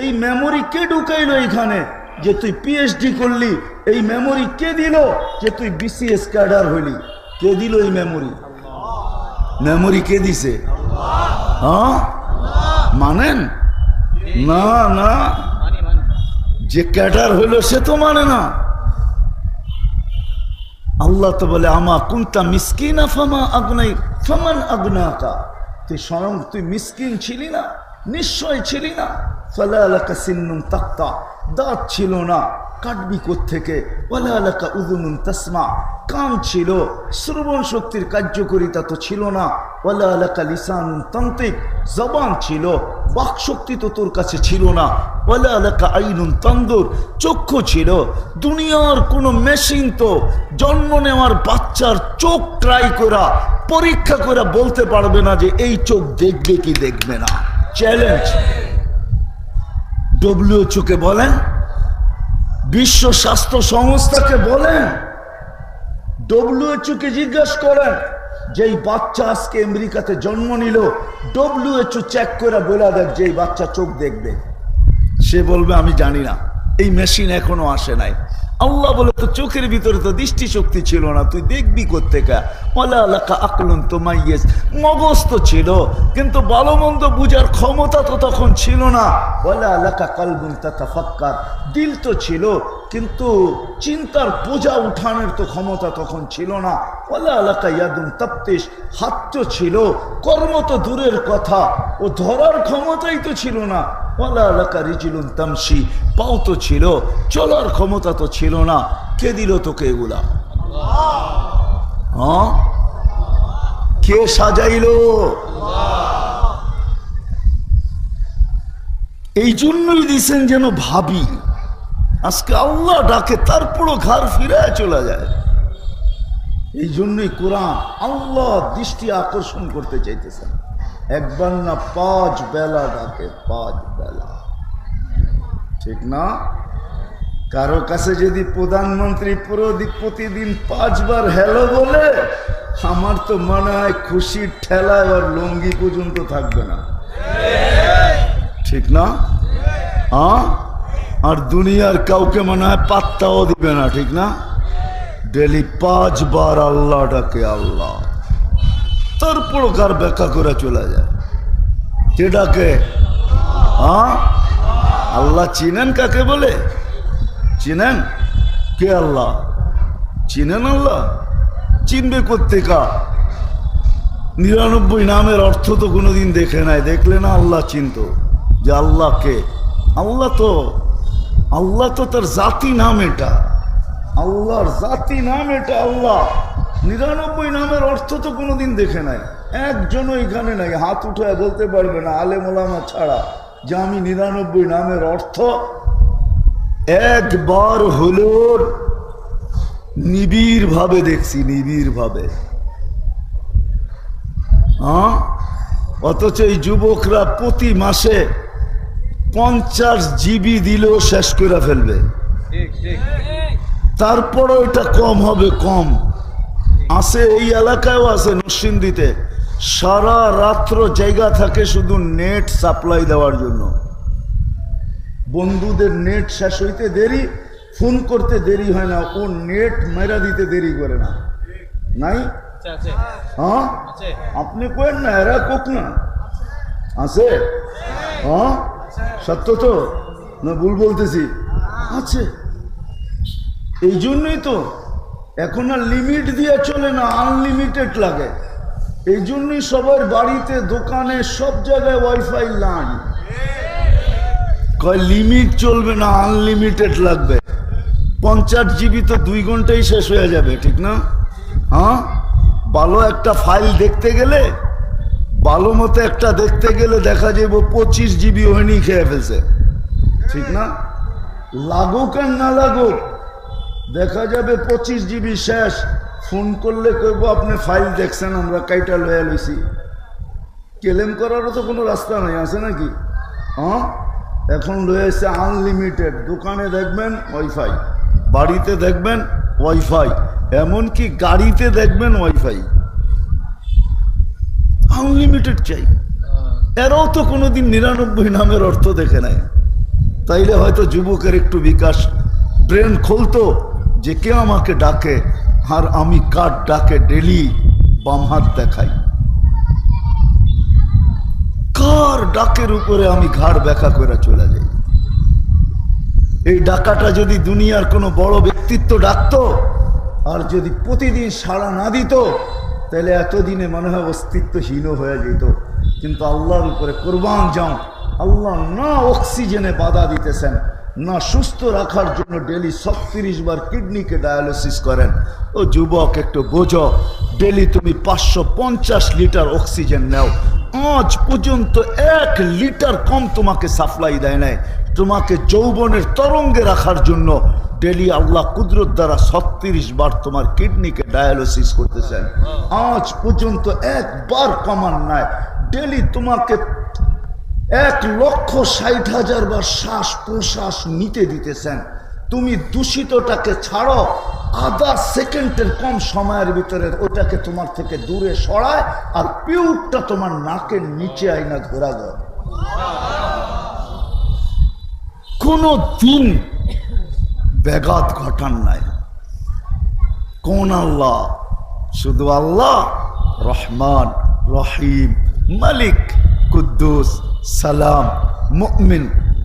এই মেমোরি কে ঢুকাইলো এখানে যে তুই পিএইচডি করলি? এই মেমোরি কে দিল যে তুই বিসিএস ক্যাডার হইলি? কে দিল এই মেমোরি? মেমোরি কে দিছে? হ্যাঁ, মানেন না? না, যে ক্যাডার হইল সে তো মানে না। আল্লাহ তো বলে আমা কুনতা মিসকিনা ফামান আগনাকা, তুই স্বয়ং তুই মিসকিন ছিলি না, নিশ্চয় ছিলি না। ফালা লাকা সিন্নুন তাক্তা, দাঁত ছিল না, কাটবি কোত্থেকে? ওয়ালা লাকা উযুনুন তাসমা, কান ছিল, শ্রবণ শক্তির কার্যকারিতা তো ছিল না। ওয়ালা লাকা লিসানুন তানতিক, জবান ছিল, বাক শক্তি তো তোর কাছে ছিল না। ওয়ালা লাকা আইনুন তানদুর, চক্ষু ছিল। দুনিয়ার কোনো মেশিন তো জন্ম নেওয়ার বাচ্চার চোখ ট্রাই করা, পরীক্ষা করে বলতে পারবে না যে এই চোখ দেখবে কি দেখবে না। চ্যালেঞ্জ। WHO কে বলেন, বিশ্ব স্বাস্থ্য সংস্থাকে বলেন, WHO কে জিজ্ঞাসা করেন, যেই বাচ্চা আজকে আমেরিকাতে জন্ম নিল, WHO চেক করে বলে দেখ যে এই বাচ্চা চোখ দেখবে। সে বলবে আমি জানি না, এই মেশিন এখনো আসে নাই। আল্লাহ বলে তো চোখের ভিতরে তো দৃষ্টি শক্তি ছিল না, তুই দেখবি কোত্থেকে? ওয়ালা লাকা আকলুন তুমাইয়িজ, মগজ তো ছিল কিন্তু ভালো মন্দ বুঝার ক্ষমতা তো তখন ছিল না। ওয়ালা লাকা কলবুন তাতাফাক্কার, দিল তো ছিল কিন্তু চিন্তার বোঝা উঠানোর তো ক্ষমতা তখন ছিল না। ওয়ালা লাকা ইয়াদুন তাফতিশ, হাত তো ছিল, কর্ম তো দূরের কথা, ও ধরার ক্ষমতাই তো ছিল না। ওয়ালা লাকা রিজলুন তামশি, পাও তো ছিল, চলার ক্ষমতা তো ছিল না। কে দিল তোকে এগুলা? হ্যাঁ, কে সাজাইল? এই জন্যই দিছেন যেন ভাবি। আজকে আল্লাহ ডাকে তারপরও ঘাড় ফিরায় চলে যায়। এই জন্যই কোরআন আল্লাহ দৃষ্টি আকর্ষণ করতে চাইতেছেন। একবার না 5 বেলা ডাকে, 5 বেলা। ঠিক না? কারো কাছে যদি প্রধানমন্ত্রী প্রতিদিন 5 বার হ্যালো বলে, আমার তো মনে হয় খুশির ঠেলায় আর লুঙ্গি পর্যন্ত থাকবে না। ঠিক না? আর দুনিয়ার কাউকে মনে হয় পাত্তাও দিবে না। ঠিক না? ডেলি 5 বার আল্লাহ ডাকে আল্লাহ, তারপরও কার ব্যাখ্যা করে চলে যায়। কে ডাকে? আল্লাহ চিনেন কাকে বলে? চিনেন? কে আল্লাহ? চিনেন আল্লাহ? চিনবে কোত্থেকা? 99 নামের অর্থ তো কোনোদিন দেখে নাই, দেখলে না আল্লাহ চিনত যে আল্লাহ কে। আল্লাহ তো তার জাতি নাম, এটা আল্লাহর জাতি নাম, এটা আল্লাহ। 99 নামের অর্থ তো কোনোদিন দেখে নাই, একজনও এখানে নাই, হাত উঠায় বলতে পারবে না আলেম ওলামা ছাড়া যে আমি 99 নামের অর্থ একবার হলো নিবিড় ভাবে দেখছি, নিবিড় ভাবে। অথচ এই যুবকরা প্রতি মাসে 50 জিবি দিলেও শেষ করে ফেলবে। তারপরও এটা কম হবে, কম আছে। এই এলাকায়ও আছে, নরসিংদীতে সারা রাত্র জায়গা থাকে শুধু নেট সাপ্লাই দেওয়ার জন্য। বন্ধুদের নেট শেষ হইতে দেরি, ফোন করতে দেরি হয় না, ও নেট মেরা দিতে দেরি করে না। নাই? আপনি কেন না, এরা কোক না আছে? সত্য তো না ভুল বলতেছি? আছে। এই জন্যই তো এখন আর লিমিট দিয়ে চলে না, আনলিমিটেড লাগে। এই জন্যই সবার বাড়িতে, দোকানে, সব জায়গায় ওয়াইফাই লাইন। কয় লিমিট চলবে না, আনলিমিটেড লাগবে। 50 জিবি তো 2 ঘন্টায় শেষ হয়ে যাবে। ঠিক না? ভালো একটা ফাইল দেখতে গেলে, ভালো মতো একটা দেখতে গেলে দেখা যাবে 25 জিবি ওখানেই খেয়ে ফেলছে। ঠিক না? লাগুক আর না লাগুক, দেখা যাবে 25 জিবি শেষ। ফোন করলে কইব আপনি ফাইল দেখছেন, আমরা কাইটা লয়ে লইছি। ক্লেম করারও তো কোনো রাস্তা নাই, আছে নাকি? এখন রয়েছে আনলিমিটেড। দোকানে দেখবেন ওয়াইফাই, বাড়িতে দেখবেন ওয়াইফাই, এমনকি গাড়িতে দেখবেন ওয়াইফাই। আনলিমিটেড চাই। এরাও তো কোনোদিন 99 নামের অর্থ দেখে নাই। তাইলে হয়তো যুবকের একটু বিকাশ, ব্রেন খুলতো যে কে আমাকে ডাকে আর আমি কার ডাকে ডেলি বাম হাত দেখাই, কার ডাকের উপরে আমি ঘাড় ব্যাখ্যা করে চলে যাই। এই ডাকাটা যদি দুনিয়ার কোনো বড় ব্যক্তিত্ব ডাকতো আর যদি প্রতিদিন সাড়া না দিত, তাহলে এতদিনে মনে হয় অস্তিত্বহীন হয়ে যেত। কিন্তু আল্লাহর উপরে কোরবান যাও, আল্লাহ না অক্সিজেনে বাধা দিতেছেন, না সুস্থ রাখার জন্য ডেলি 36 বার কিডনিকে ডায়ালিসিস করেন। ও যুবক একটু বোঝো, ডেলি তুমি 550 লিটার অক্সিজেন নাও, আজ পর্যন্ত 1 লিটার কম তোমাকে সাপ্লাই দেয় নাই। তোমাকে যৌবনের তরঙ্গে রাখার জন্য ডেলি আল্লাহ কুদরত দ্বারা 36 বার তোমার কিডনিকে ডায়ালিসিস করতেছেন, আজ পর্যন্ত একবার কমান নাই। ডেলি তোমাকে 1,60,000 বার শ্বাস প্রশ্বাস নিতে দিতেছেন। তুমি দূষিতটাকে ছাড়ো, আধা সেকেন্ডের কম সময়ের ভিতরে ওটাকে তোমার থেকে দূরে সরায়, আর পিউরটা তোমার নাকের নিচে আইনা ধরা যায়। কোনো দিন ব্যাঘাত ঘটান নাই। কোন আল্লাহ? শুধু আল্লাহ রহমান, রহিম, মালিক, কুদ্দুস, সালাম, মুমিন,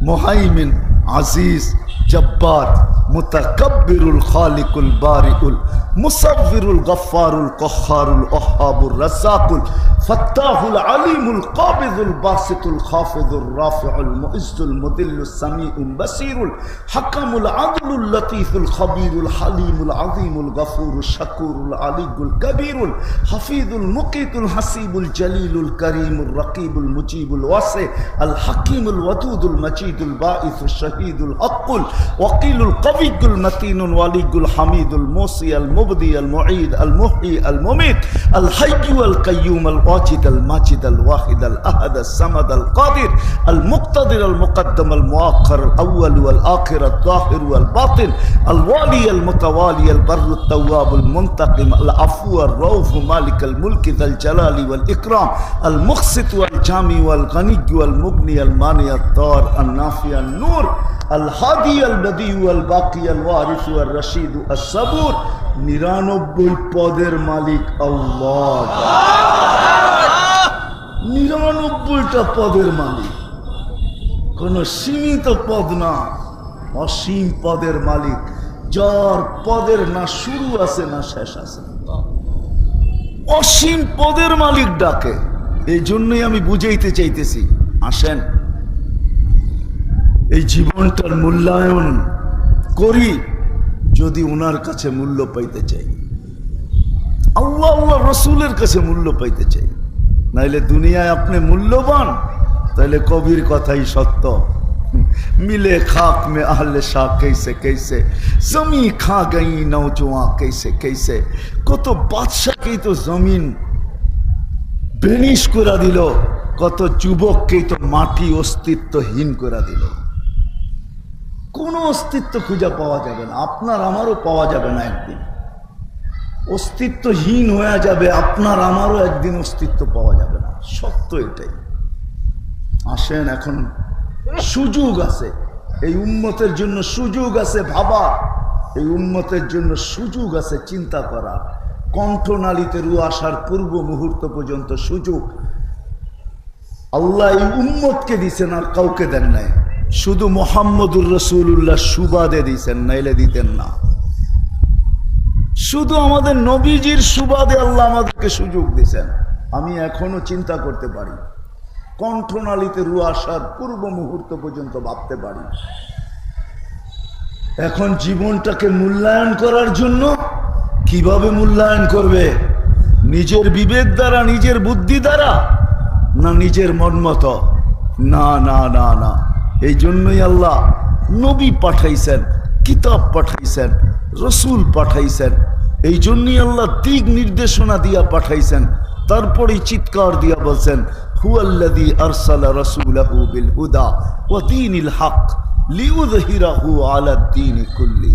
মুহাইমিন, আজিজ, জব্বার, মুতাকাব্বিরুল খালিকুল বারিউল মুসাব্বিরুল গফফারুল কহ্হারুল ওহ্হাবুর রাজ্জাকুল ফাত্তাহুল আলিমুল কাবিদুল বাসিতুল খাফিদুর রাফিউল মুইজ্জুল মুদিল্লুস সামিউল বাসিরুল হাকামুল আদলুল লতীফুল খবীরুল হালিমুল আযীমুল গফুরুশ শাকুরুল আলিয়ুল কবীরুল হাফিজুল মুকিতুল হাসিবুল জলিলুল করিমুর রকিবুল মুজিবুল ওয়াসি আল হাকিমুল ওয়াদুদুল মজিদুল বাঈসুশ শহীদুল হকুল ওয়াকিলুল কবিয়ুল মতিনুল ওয়ালিয়ুল হামিদুল মুসিয়াল المبدي المعيد المحيي المميت الحي والقيوم الواجد الماجد الواحد الأحد الصمد القادر المقتدر المقدم المؤخر الأول والآخر الظاهر والباطن الوالي المتوالي البر التواب المنتقم العفو الرؤوف مالك الملك ذا الجلال والإكرام المقسط والجامع والغني والمغني المانع الضار النافع النور الهادي البديع والباقي الوارث والرشيد الصبور 99 পদের মালিক আল্লাহ 99টা পদের মালিক কোন সীমিত পদ না অসীম পদের মালিক যার পদের না শুরু আছে না শেষ আছে অসীম পদের মালিক ডাকে এই জন্যই আমি বুঝাইতে চাইতেছি আসেন এই জীবনটার মূল্যায়ন করি যদি ওনার কাছে মূল্য পাইতে চাই আল্লাহ আল্লাহ রসুলের কাছে মূল্য পাইতে চাই নাইলে দুনিয়ায় আপনি মূল্যবান তাহলে কবির কথাই সত্য मिले खाक में आहले शाह कैसे कैसे जमी खा गई नौजवान कैसे कैसे कत बादशाह तो जमीन बेनिश करा दिल कत जुबक तो माटी अस्तित्वहीन करा दिल कोनो अस्तित्व खुजा पावा जाबे ना आपनार आमारो पावा जाबे ना एकदिन अस्तित्वहीन होया जाबे आपनार आमारो एकदिन अस्तित्व पावा जाबे ना सत्य एटाई आसेन एखन সুযোগ আছে এই উম্মতের জন্য সুযোগ আছে ভাবা এই উম্মতের জন্য সুযোগ আছে চিন্তা করা কণ্ঠনালীতে রু আসার পূর্ব মুহূর্ত পর্যন্ত সুযোগ আল্লাহ এই উম্মতকে দিয়েছেন আর কাউকে দেন নাই শুধু মুহাম্মদুর রাসূলুল্লাহ সুবাদে দিয়েছেন নাইলে দিতেন না শুধু আমাদের নবীজির সুবাদে আল্লাহ আমাদেরকে সুযোগ দিয়েছেন আমি এখনো চিন্তা করতে পারি কণ্ঠনালীতে রু আসার পূর্ব মুহূর্ত পর্যন্ত ভাবতে পারি এখন জীবনটাকে মূল্যায়ন করার জন্য কিভাবে মূল্যায়ন করবে নিজের বিবেক দ্বারা নিজের বুদ্ধি দ্বারা না নিজের মন মতো না না না না এই জন্যই আল্লাহ নবী পাঠাইছেন কিতাব পাঠাইছেন রসুল পাঠাইছেন এই জন্যই আল্লাহ দিক নির্দেশনা দিয়া পাঠাইছেন তারপরে চিৎকার দিয়া বলছেন হুয়াল্লাযী আরসালা রাসূলাহু বিল হুদা ওয়া দীনিল হক লিইয়ুযহিরাহু আলাদ দীনি কুল্লি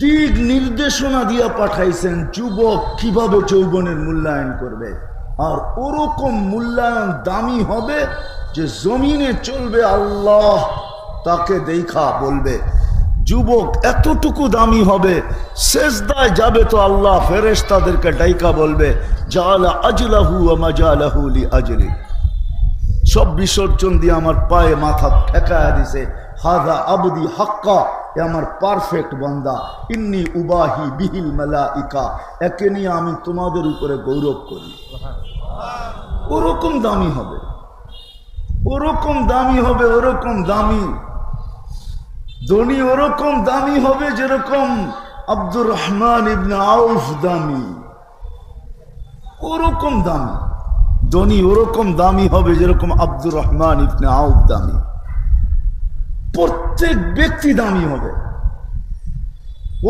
দিক নির্দেশনা দিয়া পাঠাইছেন যুবক কিভাবে যৌবনের মূল্যায়ন করবে আর ওরকম মূল্যায়ন দামি হবে যে জমিনে চলবে আল্লাহ তাকে দেখা বলবে যুবক এতটুকু দামি হবে সেজদায় যাবে তো আল্লাহ ফেরেশতাদেরকে ডাইকা বলবে জালা আজলাহু ওয়া মাজালাহু লিআজলি সব বিসর্জন দিয়ে আমার পায়ে মাথা ঠেকায়া দিছে হাযা আবদি হাক্কা এ আমার পারফেক্ট বান্দা ইন্নী উবাহি বিহিল মালাইকা একে নিয়ে আমি তোমাদের উপরে গৌরব করি ওরকম দামি হবে ওরকম দামি হবে ওরকম দামি ধনী ওরকম দামি হবে যেরকম আব্দুর রহমান ইবনে আউফ দামি ওরকম দামি ধনী ওরকম দামি হবে যেরকম আব্দুর রহমান ইবনে আউফ দামি প্রত্যেক ব্যক্তি দামি হবে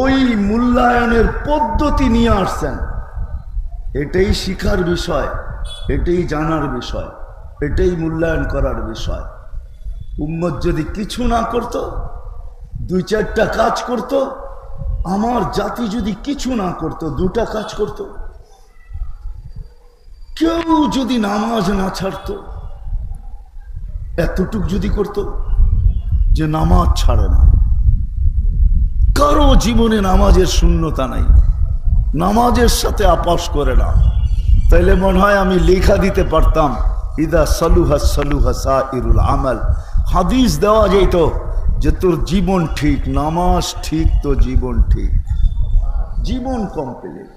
ওই মূল্যায়নের পদ্ধতি নিয়ে আসছেন এটাই শিখার বিষয় এটাই জানার বিষয় এটাই মূল্যায়ন করার বিষয় উম্মত যদি কিছু না করত দুই চারটা কাজ করত আমার জাতি যদি কিছু না করত দুটা কাজ করত কেউ যদি নামাজ না ছাড়তো এতটুক যদি করত যে নামাজ ছাড়ে না কারো জীবনে নামাজের শূন্যতা নাই নামাজের সাথে আপোষ করে না তাইলে মনে হয় আমি লেখা দিতে পারতাম ইদা সালুহা সালুহা সাইরুল আমাল হাদিস দেওয়া যেত যে তোর জীবন ঠিক নামাজ ঠিক তো জীবন ঠিক জীবন কমপ্লিট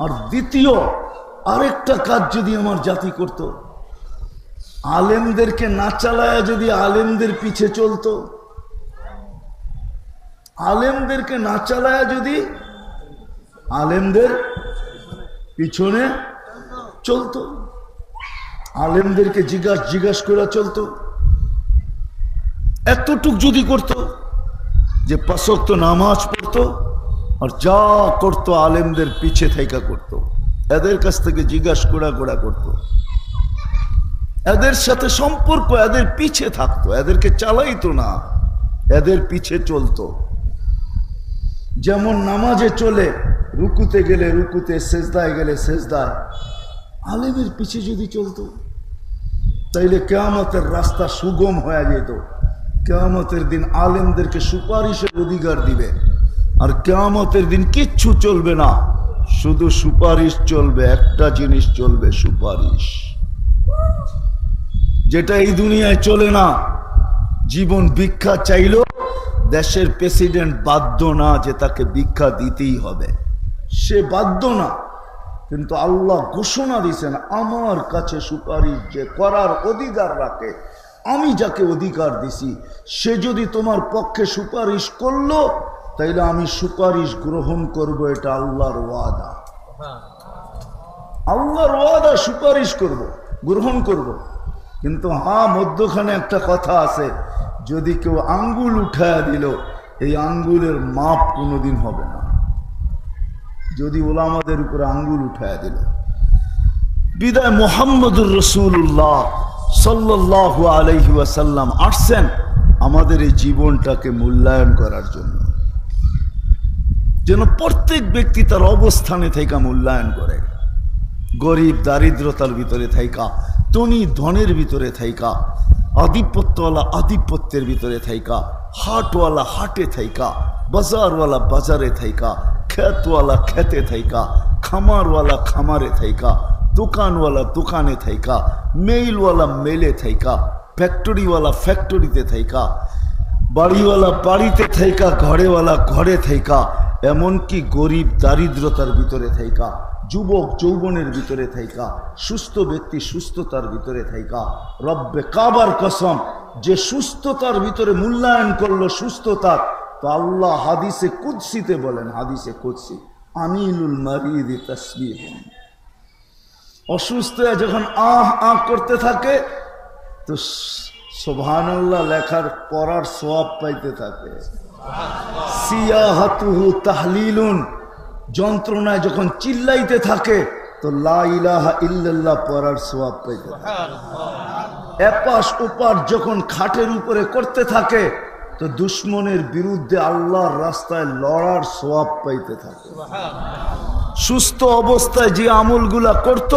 আর দ্বিতীয় আরেকটা কাজ যদি আমার জাতি করত আলেমদেরকে না চালায়া যদি আলেমদের পিছে চলতো আলেমদেরকে না চালায়া যদি আলেমদের পিছনে চলতো আলেমদেরকে জিজ্ঞাসা করে চলতো এতটুক যদি করত যে ৫ ওয়াক্ত নামাজ পড়তো আর যা করতো আলেমদের পিছে থেকে করতো, এদের কাছ থেকে জিজ্ঞাসা করা করতো, এদের সাথে সম্পর্ক, এদের পিছে থাকতো, এদেরকে চালাইতো না, এদের পিছে চলতো। যেমন নামাজে চলে, রুকুতে গেলে রুকুতে, সেজদায় গেলে সেজদায়, আলেমের পিছে যদি চলতো তাইলে কিয়ামতের রাস্তা সুগম হয়ে যেত। কিয়ামতের দিন আলেমদেরকে সুপারিশের অধিকার দিবে, আর কিয়ামতের দিন কিচ্ছু চলবে না, শুধু সুপারিশ চলবে। একটা জিনিস চলবে, সুপারিশ, যেটা এই দুনিয়ায় চলে না। জীবন ভিক্ষা চাইলো, দেশের প্রেসিডেন্ট বাধ্য না যে তাকে ভিক্ষা দিতেই হবে, সে বাধ্য না, কিন্তু আল্লাহ ঘোষণা দিয়েছেন আমার কাছে সুপারিশ যে করার অধিকার রাখে, আমি যাকে অধিকার দিছি সে যদি তোমার পক্ষে সুপারিশ করলো তাইলে আমি সুপারিশ গ্রহণ করব। এটা আল্লাহর ওয়াদা, আল্লাহর ওয়াদা, সুপারিশ করব, গ্রহণ করব। কিন্তু হ্যাঁ, মধ্যখানে একটা কথা আছে, যদি কেউ আঙ্গুল উঠায় দিল, এই আঙ্গুলের মাপ কোনোদিন হবে না। যদি ওলামাদের উপরে আঙ্গুল উঠায় দিল, বিদায় মুহাম্মদুর রাসূলুল্লাহ সাল্লাল্লাহু আলাইহি ওয়াসাল্লাম আসছেন আমাদের এই জীবনটাকে মূল্যায়ন করার জন্য, যেন প্রত্যেক ব্যক্তি তার অবস্থানে থেকে মূল্যায়ন করে। গরিব দারিদ্রতার ভিতরে থাইকা, ধনী ধনের ভিতরে থাইকা, আধিপত্যওয়ালা আধিপত্যের ভিতরে থাইকা, হাটওয়ালা হাটে থাইকা, বাজারওয়ালা বাজারে থাইকা, খেতওয়ালা খেতে থাইকা, খামারওয়ালা খামারে থাইকা, দোকানওয়ালা দোকানে থাইকা, মেইলওয়ালা মেলে থাইকা, ফ্যাক্টরিওয়ালা ফ্যাক্টরিতে থাইকা, বাড়িওয়ালা বাড়িতে থাইকা, ঘরেওয়ালা ঘরে থাইকা, এমনকি গরিব দারিদ্রতার ভিতরে থাইকা, যুবক যৌবনের ভিতরে থাইকা, সুস্থ ব্যক্তি সুস্থতার ভিতরে থাইকা। রব্বে কাবার কসম, যে সুস্থতার ভিতরে মূল্যায়ন করলো সুস্থতার, তো আল্লাহ হাদিসে কুদসিতে বলেন, হাদিসে কুদসি, আনিলুল মারিদি তাসবিহ, অসুস্থ যখন আহ আহ করতে থাকে তো সুবহানাল্লাহ লেখার পড়ার সওয়াব পাইতে থাকে। সিয়াহাতুহু তাহলিলুন, যন্ত্রণায় যখন চিল্লাইতে থাকে তো লা ইলাহা ইল্লাল্লাহ পড়ার সওয়াব পাইতে থাকে। এপাশ ওপাশ যখন খাটের উপরে করতে থাকে তো দুশ্মনের বিরুদ্ধে আল্লাহর রাস্তায় লড়ার সওয়াব পাইতে থাকে। সুস্থ অবস্থায় যে আমলগুলা করত,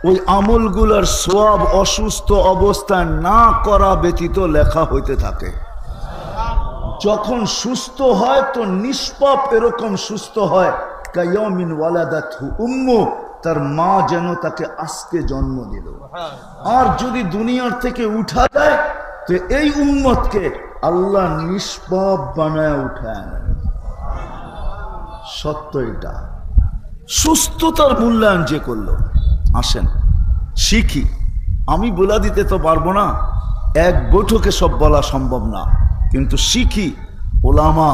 ওই আমলগুলার সওয়াব অসুস্থ অবস্থায় না করা ব্যতীত লেখা হইতে থাকে। যখন সুস্থ হয় তো নিষ্পাপ এরকম সুস্থ হয়, কায়ামিন ওয়ালাদাতহু উম্মু, তার মা যেন তাকে আজকে জন্ম দিল। আর যদি দুনিয়ার থেকে উঠা যায় তো এই উম্মতকে আল্লাহ নিষ্পাপ বানায় উঠায়। সত্য এটা। সুস্থতার মূল্যায়ন যে করলো, আসেন শিখি। আমি বলে দিতে তো পারবো না, এক বৈঠকে সব বলা সম্ভব না, কিন্তু শিখি। ওলামা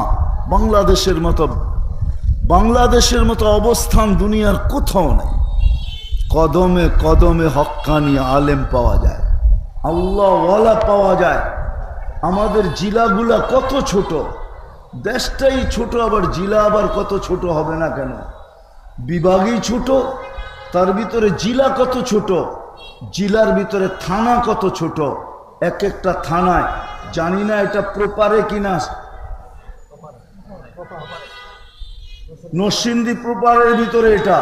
বাংলাদেশের মতো অবস্থান দুনিয়ার কোথাও নেই। কদমে কদমে হক্কানি আলেম পাওয়া যায়, আল্লাহওয়ালা পাওয়া যায়। আমাদের জিলাগুলা কত ছোট, দেশটাই ছোট, আবার জিলা আবার কত ছোট হবে না কেন? বিভাগই ছোট, তার ভিতরে জিলা কত ছোট, জিলার ভিতরে থানা কত ছোট। এক একটা থানায়, জানি না এটা প্রপারে কিনা, নরসিংদী প্রপারের ভিতরে, এটা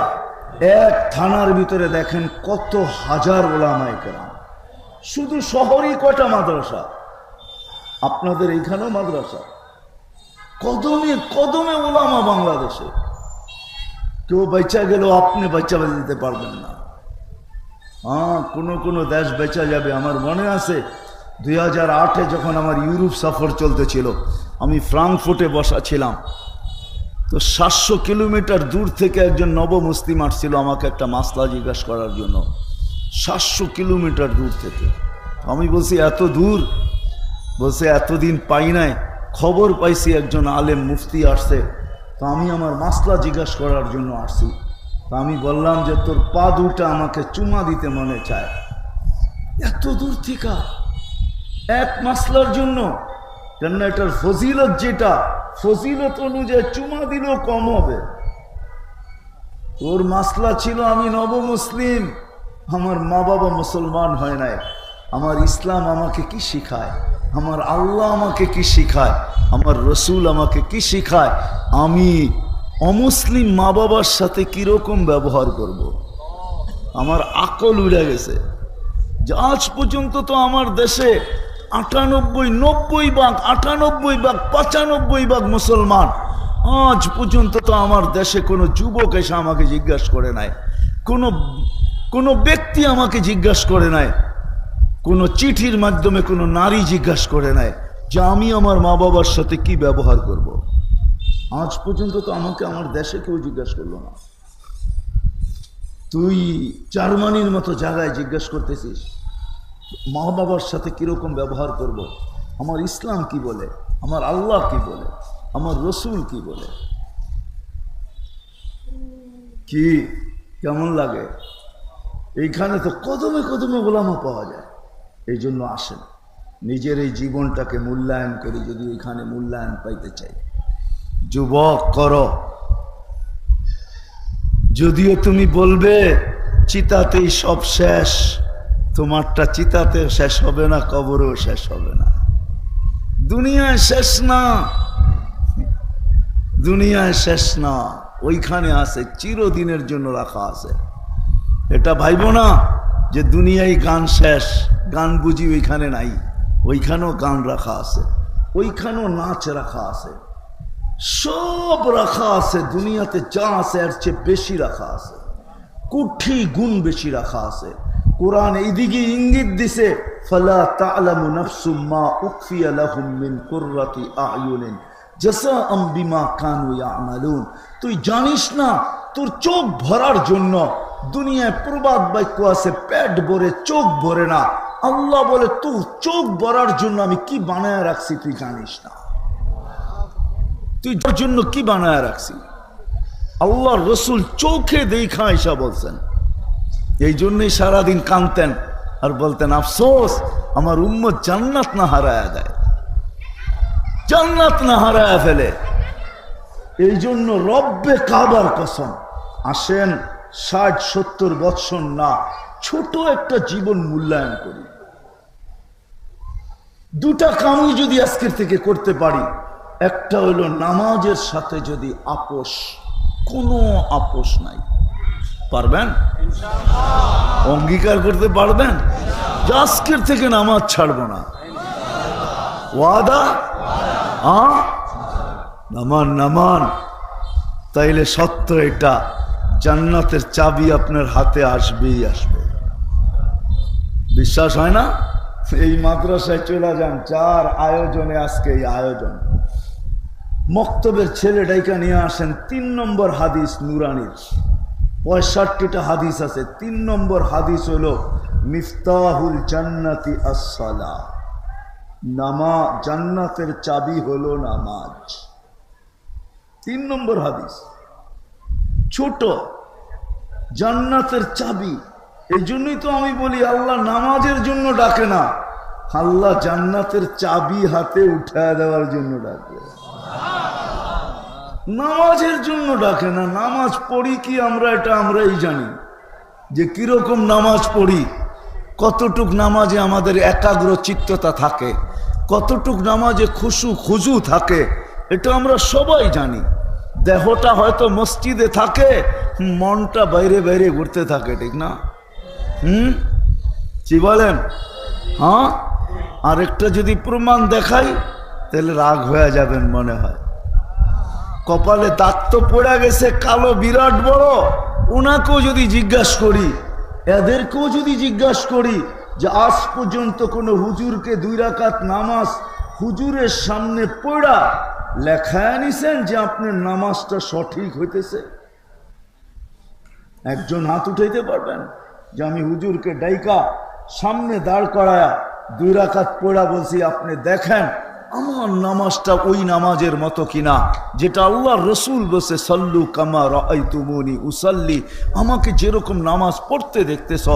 এক থানার ভিতরে দেখেন কত হাজার ওলামায়ে কেরাম। শুধু শহরেই কয়টা মাদ্রাসা, আপনাদের এইখানেও মাদ্রাসা। কদমে কদমে ওলামা বাংলাদেশে। কেউ বেচা গেল, আপনি বেচা দিতে পারবেন না। হ্যাঁ, কোনো দেশ বেচা যাবে। আমার মনে আছে 2008-এ যখন আমার ইউরোপ সফর চলতেছিল, আমি ফ্রাঙ্কফুর্টে বসা ছিলাম। তো 700 কিলোমিটার দূর থেকে একজন নবমুসলিম আসছিল আমাকে একটা মাসলা জিজ্ঞাসা করার জন্য। 700 কিলোমিটার দূর থেকে। আমি বলছি এত দূর? বলছে এতদিন পাই নাই, খবর পাইছি একজন আলেম মুফতি আসছে, তো আমি আমার মাসলা জিজ্ঞাসা করার জন্য আসছি। তো আমি বললাম যে তোর পা দুটা আমাকে চুমা দিতে মনে চায়। এত দূর থেকে এক মাসলার জন্য, কেননা এটার ফজিলত যেটা, ফজিলত অনুযায়ী চুমা দিলেও কম হবে। ওর মাসলা ছিল আমি নব মুসলিম, আমার মা বাবা মুসলমান হয় নাই, আমার ইসলাম আমাকে কি শিখায়, আমার আল্লাহ আমাকে কি শিখায়, আমার রসুল আমাকে কি শিখায়, আমি অমুসলিম মা বাবার সাথে কিরকম ব্যবহার করব। আমার আকল উড়ে গেছে যে আজ পর্যন্ত তো আমার দেশে 98, 90 ভাগ, 98 ভাগ, 95 ভাগ মুসলমান। আজ পর্যন্ত তো আমার দেশে কোনো যুবক এসে আমাকে জিজ্ঞাসা করে নাই, কোনো ব্যক্তি আমাকে জিজ্ঞাসা করে নাই, কোনো চিঠির মাধ্যমে কোনো নারী জিজ্ঞাসা করে নাই যে আমি আমার মা বাবার সাথে কি ব্যবহার করব। আজ পর্যন্ত তো আমাকে আমার দেশে কেউ জিজ্ঞাসা করলো না। তুই জার্মানির মতো জায়গায় জিজ্ঞাসা করতেছিস মা বাবার সাথে কিরকম ব্যবহার করব। আমার ইসলাম কি বলে, আমার আল্লাহ কি বলে, আমার রসুল কি বলে। কি কেমন লাগে? এইখানে তো কদমে কদমে গোলামা পাওয়া যায়। এই জন্য আসেন, নিজের এই জীবনটাকে মূল্যায়ন করি যদি এখানে মূল্যায়ন পাইতে চাই। যুবক করো, যদিও তুমি বলবে চিতাতেই সব শেষ, তোমারটা চিতাতে শেষ হবে না, কবরেও শেষ হবে না। দুনিয়ায় শেষ না, দুনিয়ায় শেষ না, ওইখানে আছে, চিরদিনের জন্য রাখা আছে। এটা ভাইব না যে দুনিয়ায় গান শেষ, গান বুঝি ওইখানে নাই, ওইখানেও গান রাখা আছে, ওইখানেও নাচ রাখা আছে, সব রাখা আছে। দুনিয়াতে যা আছে এর চেয়ে বেশি রাখা আছে, কোটি গুণ বেশি রাখা আছে। কোরআন এইদিকে ইঙ্গিত দিছে, ফালা তা'লামু নাফসুম মা উখফিয়া লাহুম মিন কুররাতি আ'য়ুনিন জাযাআম বিমা কানু ইয়া'মালুন। তুই জানিস না তোর চোখ ভরার জন্য, দুনিয়ায় প্রবাদ বাক্য আছে পেট ভরে চোখ ভরে না। আল্লাহ বলে তোর চোখ ভরার জন্য আমি কি বানায় রাখছি তুই জানিস না। তুই যার জন্য কি বানায় রাখছি, আল্লাহ রসুল চোখে দেখা এসা বলছেন। এই জন্যই সারাদিন কাঁদতেন আর বলতেন আফসোস আমার উম্মত জান্নাত না হারায়া দেয়, জান্নাত না হারায়া ফেলে। এই জন্য রব্বে কাবার কসম, আসেন 60-70 বৎসর না, ছোট একটা জীবন মূল্যায়ন করি। দুটা কামই যদি আজকের থেকে করতে পারি, একটা হলো নামাজের সাথে যদি আপোষ, কোনো আপোষ নাই, পারবেন? অঙ্গীকার করতে পারবেন যে আজকের থেকে নামাজ ছাড়বো না? ওয়াদা? নামান নামান, তাইলে সত্য এটা, জান্নাতের চাবি আপনার হাতে আসবেই আসবে। বিশ্বাস হয় না? এই মাদ্রাসায় চলে যান, যার আয়োজনে আজকে এই আয়োজন, মক্তবের ছেলে ডাইকা নিয়ে আসেন। 3 নম্বর হাদিস নুরানির, 65টা হাদিস আছে। 3 নম্বর হাদিস হলো মিফতাহুল জান্নাতি আস-সালাহ, নামাজ, জান্নাতের চাবি হলো নামাজ। 3 নম্বর হাদিস, ছোট, জান্নাতের চাবি। এই জন্যই তো আমি বলি আল্লাহ নামাজের জন্য ডাকে না, আল্লাহ জান্নাতের চাবি হাতে উঠায় দেওয়ার জন্য ডাকে, নামাজের জন্য ডাকে না। নামাজ পড়ি কি আমরা, এটা আমরাই জানি যে কিরকম নামাজ পড়ি, কতটুক নামাজে আমাদের একাগ্র চিত্ততা থাকে, কতটুক নামাজে খুজু থাকে, এটা আমরা সবাই জানি। দেহটা হয়তো মসজিদে থাকে, মনটা বাইরে বাইরে ঘুরতে থাকে, ঠিক না? কি বলেন? হ্যাঁ, আরেকটা যদি প্রমাণ দেখাই তাহলে রাগ হয়ে যাবেন মনে হয়। কপালে দাগ তো পড়ে গেছে কালো বিরাট বড়, ওনাকেও যদি জিজ্ঞাসা করি, এদেরকেও যদি জিজ্ঞাসা করি যে আজ পর্যন্ত কোনো হুজুরকে 2 রাকাত নামাজ হুজুরের সামনে পড়া লেখায় নিছেন যে আপনার নামাজটা সঠিক হইতেছে? একজন হাত উঠাইতে পারবেন যে আমি হুজুরকে ডাইকা সামনে দাঁড় করায়া 2 রাকাত পড়া বলছি, আপনি দেখেন আমার নামাজটা ওই নামাজের মতো কিনা যেটা আল্লাহ রসুল বলছে সাল্লু কামা রাআইতুমুনি উসাল্লি, আমাকে যেরকম নামাজ পড়তে দেখতেছ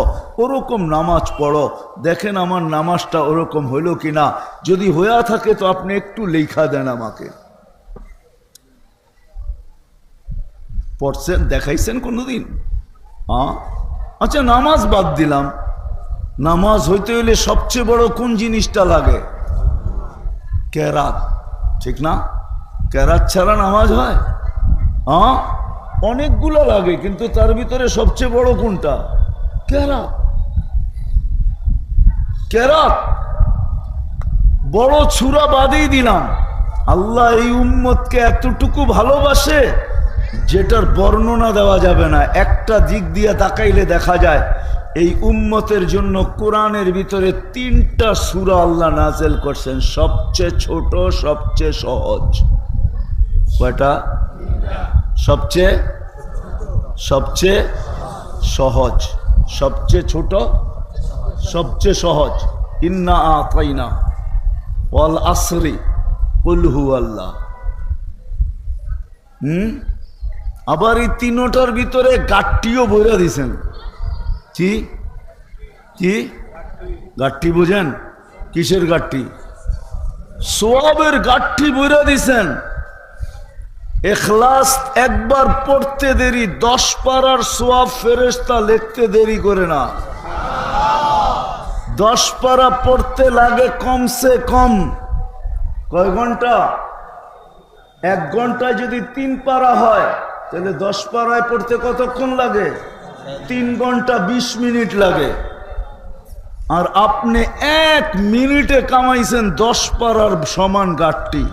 ওরকম নামাজ পড়ো, দেখেন আমার নামাজটা ওরকম হইল কিনা। যদি হইয়া থাকে তো আপনি একটু লেখা দেন আমাকে। পড়ছেন, দেখাইছেন কোনোদিন? হ্যাঁ, আচ্ছা নামাজ বাদ দিলাম, নামাজ হইতে হইলে সবচেয়ে বড় কোন জিনিসটা লাগে? কেরাত, ঠিক না? কেরাত ছাড়া নামাজ হয়? হ্যাঁ, অনেকগুলো লাগে, কিন্তু তার ভিতরে সবচেয়ে বড় কোনটা? কেরাত। কেরাত বড় ছুরা বাদেই দিলাম। আল্লাহ এই উম্মতকে এতটুকু ভালোবাসে যেটার বর্ণনা দেওয়া যাবে না। একটা দিক দিয়ে তাকাইলে দেখা যায় এই উম্মতের জন্য কোরআনের ভিতরে 3টা সূরা আল্লাহ নাযিল করছেন, সবচেয়ে ছোট, সবচেয়ে সহজ। কয়টা? সবচেয়ে সবচেয়ে সহজ, সবচেয়ে ছোট, সবচেয়ে সহজ। ইন্না আতাইনা ওয়াল আসরি কুল হুয়াল্লাহ। আবার এই 3টার ভিতরে গাঠটিও বইরা দিছেন। কি কি গাঠটি বুঝেন? কিসের গাঠটি? সোয়াবের গাঠটি বইরা দিছেন। ইখলাস একবার পড়তে দেরি, 10 পারার সোয়াব ফেরেশতা লিখতে দেরি করে না। 10 পারা পড়তে লাগে কমসে কম কয় ঘন্টা? 1 ঘন্টায় যদি 3 পারা হয় তাহলে 10 পারায় পড়তে কতক্ষণ লাগে? 3 ঘন্টা 20 মিনিট লাগে। আর আপনি 1 মিনিটে কামাইছেন 10 পারার সমান গাঠটি।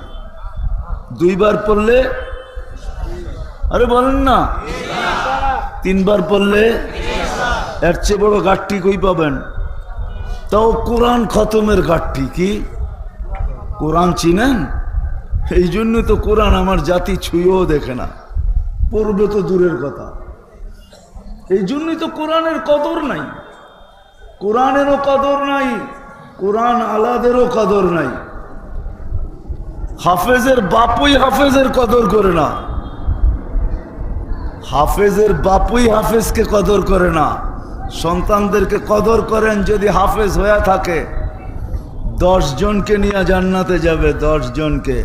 2 বার পড়লে, আরে বলেন না, 3 বার পড়লে এর চেয়ে বড় গাঠটি কই পাবেন? তাও কোরআন খতমের গাঠটি। কি কোরআন চিনেন? এই জন্য তো কোরআন আমার জাতি ছুঁয়েও দেখে না, পড়বে তো দূরের কথা। এই জন্যই তো কোরআনের কদর নাই, কোরআনেরও কদর নাই, কোরআন আলাদেরও কদর নাই। হাফেজের বাপুই হাফেজের কদর করে না, হাফেজের বাপুই হাফেজকে কদর করে না। সন্তানদেরকে কদর করেন যদি হাফেজ হয়ে থাকে। 10 জনকে নিয়ে জান্নাতে যাবে, 10 জনকে।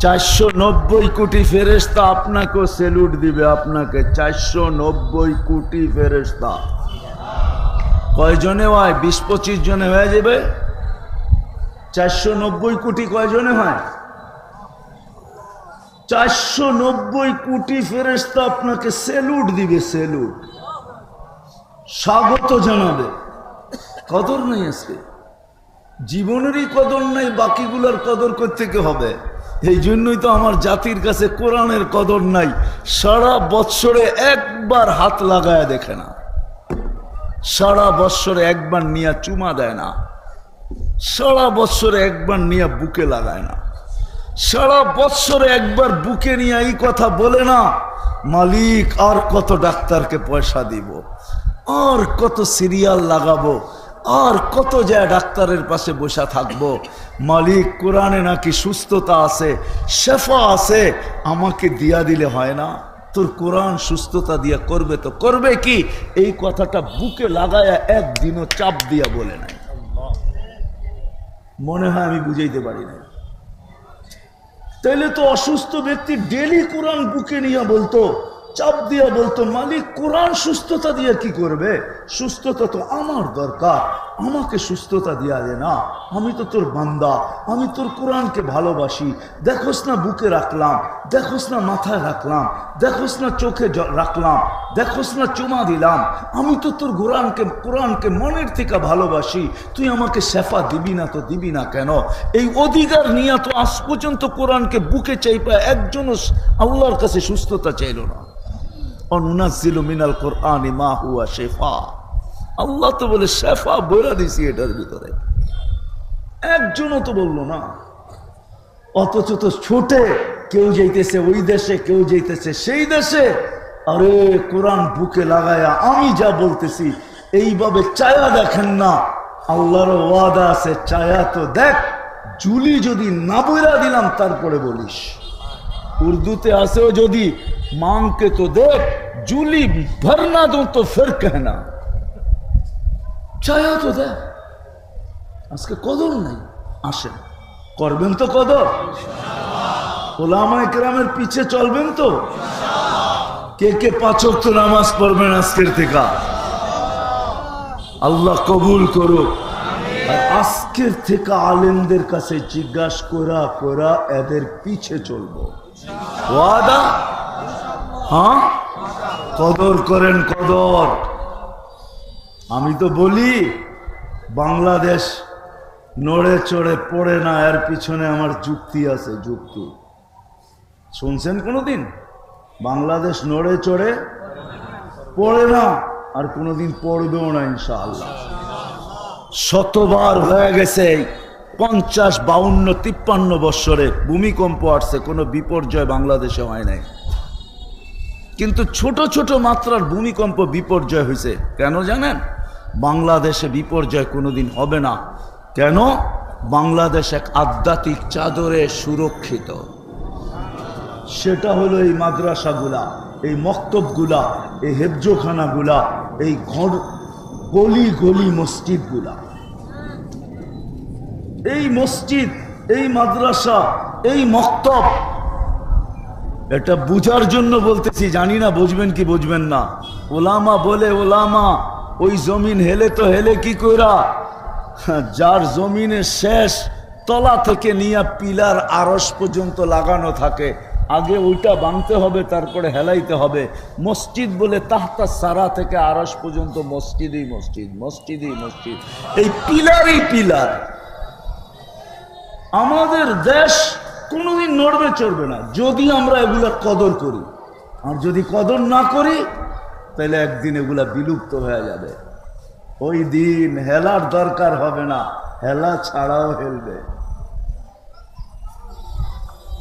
490 কোটি ফেরেশতা আপনাকেও স্যালুট দিবে, আপনাকে। 490 কোটি ফেরেশতা। কয়জনে হয়? 20-25 জনে হয়ে যাবে। 490 কোটি কয়জনে হয়? 490 কোটি ফেরেশতা আপনাকে স্যালুট দিবে, স্যালুট, স্বাগত জানাবে। কদর নেই আজকে, জীবনেরই কদর নাই, বাকিগুলোর কদর করতে কি হবে? এই জন্যই তো আমার জাতির কাছে কোরআনের কদর নাই। সারা বৎসরে একবার হাত লাগায় দেখে না, সারা বৎসরে একবার নিয়ে চুমা দেয় না, সারা বৎসরে একবার নিয়ে বুকে লাগায় না, সারা বৎসরে একবার বুকে নিয়ে এই কথা বলে না, মালিক আর কত ডাক্তারকে পয়সা দিব, আর কত সিরিয়াল লাগাবো, আর কত যায় ডাক্তারের পাশে বসে থাকবো। মালিক কোরআনে নাকি সুস্থতা আছে, শেফা আছে, আমাকে দিয়া দিলে হয় না? তোর কোরআন সুস্থতা দিয়া করবে তো করবে কি? এই কথাটা বুকে লাগায়া একদিনও চাপ দিয়া বলে নাই। মনে হয় আমি বুঝাইতে পারি না। তাইলে তো অসুস্থ ব্যক্তি ডেলি কোরআন বুকে নিয়ে বলতো, চাপ দিয়া বলতো, মালিক কোরআন সুস্থতা দিয়ে কি করবে? সুস্থতা তো আমার দরকার, আমাকে সুস্থতা দিয়া দে না, আমি তো তোর বান্দা, আমি তোর কোরআনকে ভালোবাসি। দেখোস না বুকে রাখলাম, দেখোস না মাথায় রাখলাম, দেখোস না চোখে রাখলাম, দেখোস না চুমা দিলাম, আমি তো তোর কোরআনকে মনের থেকে ভালোবাসি। তুই আমাকে শেফা দিবি না তো দিবি না কেন? এই অধিকার নিয়ে তো আজ পর্যন্ত কোরআনকে বুকে চাইপা একজনও আল্লাহর কাছে সুস্থতা চাইল না। অনুনাজ্জিলু মিনাল কুরআনি মা হুয়া শিফা। আল্লাহ তো বলে শেফা বইরা দিছি এটার ভিতরে, একজনও তো বললো না। অথচ তো ছোটে কেউ যাইতেছে ওই দেশে, কেউ যাইতেছে সেই দেশে, আরে কোরআন বুকে লাগায়া আমি যা বলতেছি এইভাবে চায়া দেখেন না। আল্লাহর ওয়াদা আছে, চায়া তো দেখ, জুলি যদি না বইরা দিলাম তারপরে বলিস। উর্দুতে আসেও যদি মাংকে তো দেখ, জুলি ভরনা দো তো ফির कहना, চায়া তো দেখ। আজকে কদর নাই। আসেন, করবেন তো কদর? ওলামায়ে কেরামের পিছে চলবেন তো? কে কে 5 ওয়াক্ত নামাজ পড়বেন আজকের থেকে? আল্লাহ কবুল করুক। আর আজকের থেকে আলেমদের কাছে জিজ্ঞাসা করা করা এদের পিছে চলবো। ওয়াদা? হ্যাঁ, কদর করেন, কদর। আমি তো বলি বাংলাদেশ নড়ে চড়ে পড়ে না, এর পিছনে আমার যুক্তি আছে। যুক্তি শুনছেন কোনোদিন? বাংলাদেশ নড়ে চড়ে পড়ে না, আর কোনোদিন পড়বেও না ইনশাআল্লাহ। শতবার হয়ে গেছে, 50, 52, 53 বৎসরে ভূমিকম্প আসছে, কোনো বিপর্যয় বাংলাদেশে হয় নাই। কিন্তু ছোট ছোট মাত্রার ভূমিকম্প বিপর্যয় হয়েছে। কেন জানেন? বাংলাদেশে বিপর্যয় কোনোদিন হবে না। কেন? বাংলাদেশ এক আধ্যাত্মিক চাদরে সুরক্ষিত। সেটা হলো এই মাদ্রাসাগুলা, এই মক্তবগুলা, এই হেফজোখানাগুলা, এই ঘর গলি গলি মসজিদগুলা। এই মসজিদ, এই মাদ্রাসা, এই মক্তব, এটা বুঝার জন্য বলতেছি, জানি না বুঝবেন কি বুঝবেন না। ওলামা বলে, ওলামা ওই জমিন হেলে তো হেলে কি কইরা? যার জমিনের শেষ তলা থেকে নিয়ে পিলার আরশ পর্যন্ত লাগানো থাকে, আগে ওইটা ভাঙতে হবে, তারপরে হেলাইতে হবে। মসজিদ বলে তাহতা সারা থেকে আরশ পর্যন্ত মসজিদই মসজিদ, মসজিদই মসজিদ, এই পিলারই পিলার। আমাদের দেশ কোনোদিন নড়বে চড়বে না যদি আমরা এগুলা কদর করি। আর যদি কদর না করি তাহলে একদিন এগুলা বিলুপ্ত হয়ে যাবে। ওই দিন হেলার দরকার হবে না, হেলা ছাড়াও হেলবে।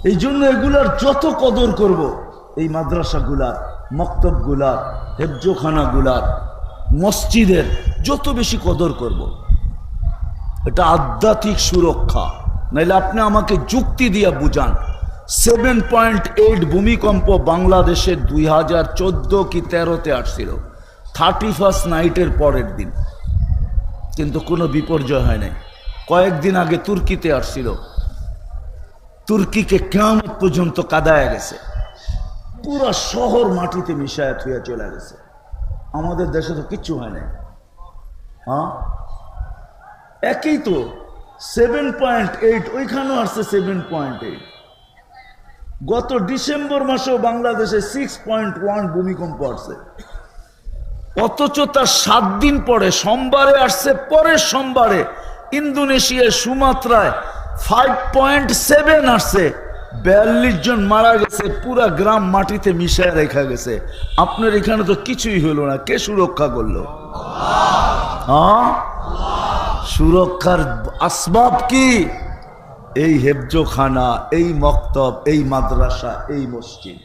এই জন্য এগুলার যত কদর করব, এই মাদ্রাসাগুলার, মক্তবগুলার, হেফজোখানাগুলার, মসজিদের যত বেশি কদর করব, এটা আধ্যাত্মিক সুরক্ষা। নাইলে আপনি আমাকে যুক্তি দিয়া বুঝান। 7.8 ভূমিকম্প বাংলাদেশে 2014 কি 13-তে আসছিল, 31st নাইটের পরের দিন, কিন্তু কোনো বিপর্যয় হয় নাই। কয়েকদিন আগে তুর্কিতে আসছিল, তুর্কিকে কিয়ামত পর্যন্ত কাদায় গেছে, পুরা শহর মাটিতে মিশায় থুয়া চলে গেছে। আমাদের দেশে তো কিচ্ছু হয় নাই। হ্যাঁ, একই তো 7.8, ওইখানেও আসছে 7.8। গত ডিসেম্বর মাসেও বাংলাদেশে 6.1 ভূমিকম্প আসছে, অথচ তার 7 দিন পরে সোমবারে আসছে, পরের সোমবারে ইন্দোনেশিয়ার সুমাত্রায় 5.7 আসছে, 42 জন মারা গেছে, পুরা গ্রাম মাটিতে মিশায় রেখা গেছে। আপনার এখানে তো কিছুই হলো না, কে সুরক্ষা করলো? হ্যাঁ, সুরক্ষার আসবাব কি? এই হেফজোখানা, এই মক্তব, এই মাদ্রাসা, এই মসজিদ,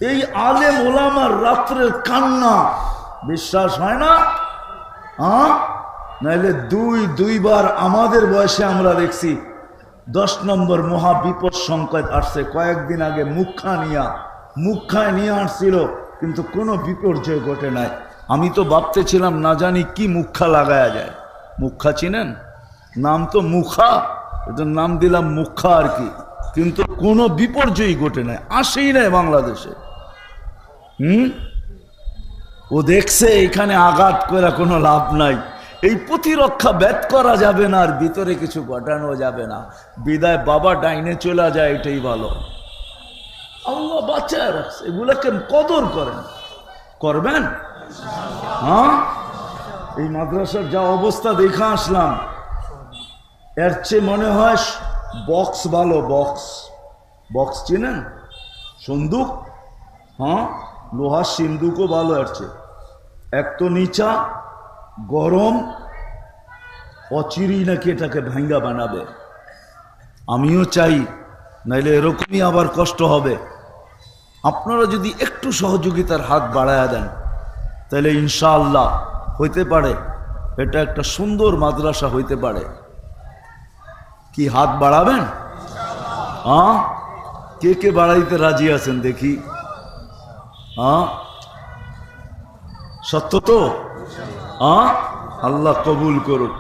এই আলেম ওলামার রাত্রের কান্না। বিশ্বাস হয় না? হ্যাঁ, নাইলে দুইবার আমাদের বয়সে আমরা দেখছি 10 নম্বর মহা বিপদ সংকট আসছে। কয়েকদিন আগে মুখায় নিয়ে আসছিল, কিন্তু কোনো বিপর্যয় ঘটে নাই। আমি তো ভাবতেছিলাম না জানি কি মুখা লাগায়া যায়। মুখা চিনেন? নাম তো মুখা, এটার নাম দিলাম মুখা আর কি, কিন্তু কোনো বিপর্যয়ই ঘটে নাই, আসেই নাই বাংলাদেশে। ও দেখছে এখানে আঘাত করে কোনো লাভ নাই, এই প্রতিরক্ষা ব্যাত করা যাবে না, আর ভিতরে কিছু ঘটানো যাবে না, বিদায় বাবা ডাইনে চলে যায়, এটাই ভালো। আল্লাহ বাঁচায় রাখছে, এগুলাকে কদর করেন, করবেন। হ্যাঁ, এই মাদ্রাসার যা অবস্থা দেখা আসলাম, এর চেয়ে মনে হয় বক্স ভালো। বক্স চিনেন? সন্দুক, হ্যাঁ, লোহার সিন্দুকও ভালো। এর চেয়ে এক তো নিচা গরম, অচিরেই নাকি এটাকে ভাঙ্গা বানাবে। আমিও চাই, নাইলে এরকমই আবার কষ্ট হবে। আপনারা যদি একটু সহযোগিতার হাত বাড়ায়া দেন, তাহলে ইনশাআল্লাহ হইতে পারে এটা একটা সুন্দর মাদ্রাসা হইতে পারে। কি হাত বাড়াবেন? হ্যাঁ, কে কে বাড়াইতে রাজি আছেন দেখি? হ্যাঁ, সত্য তো? হ্যাঁ, আল্লাহ কবুল করুক।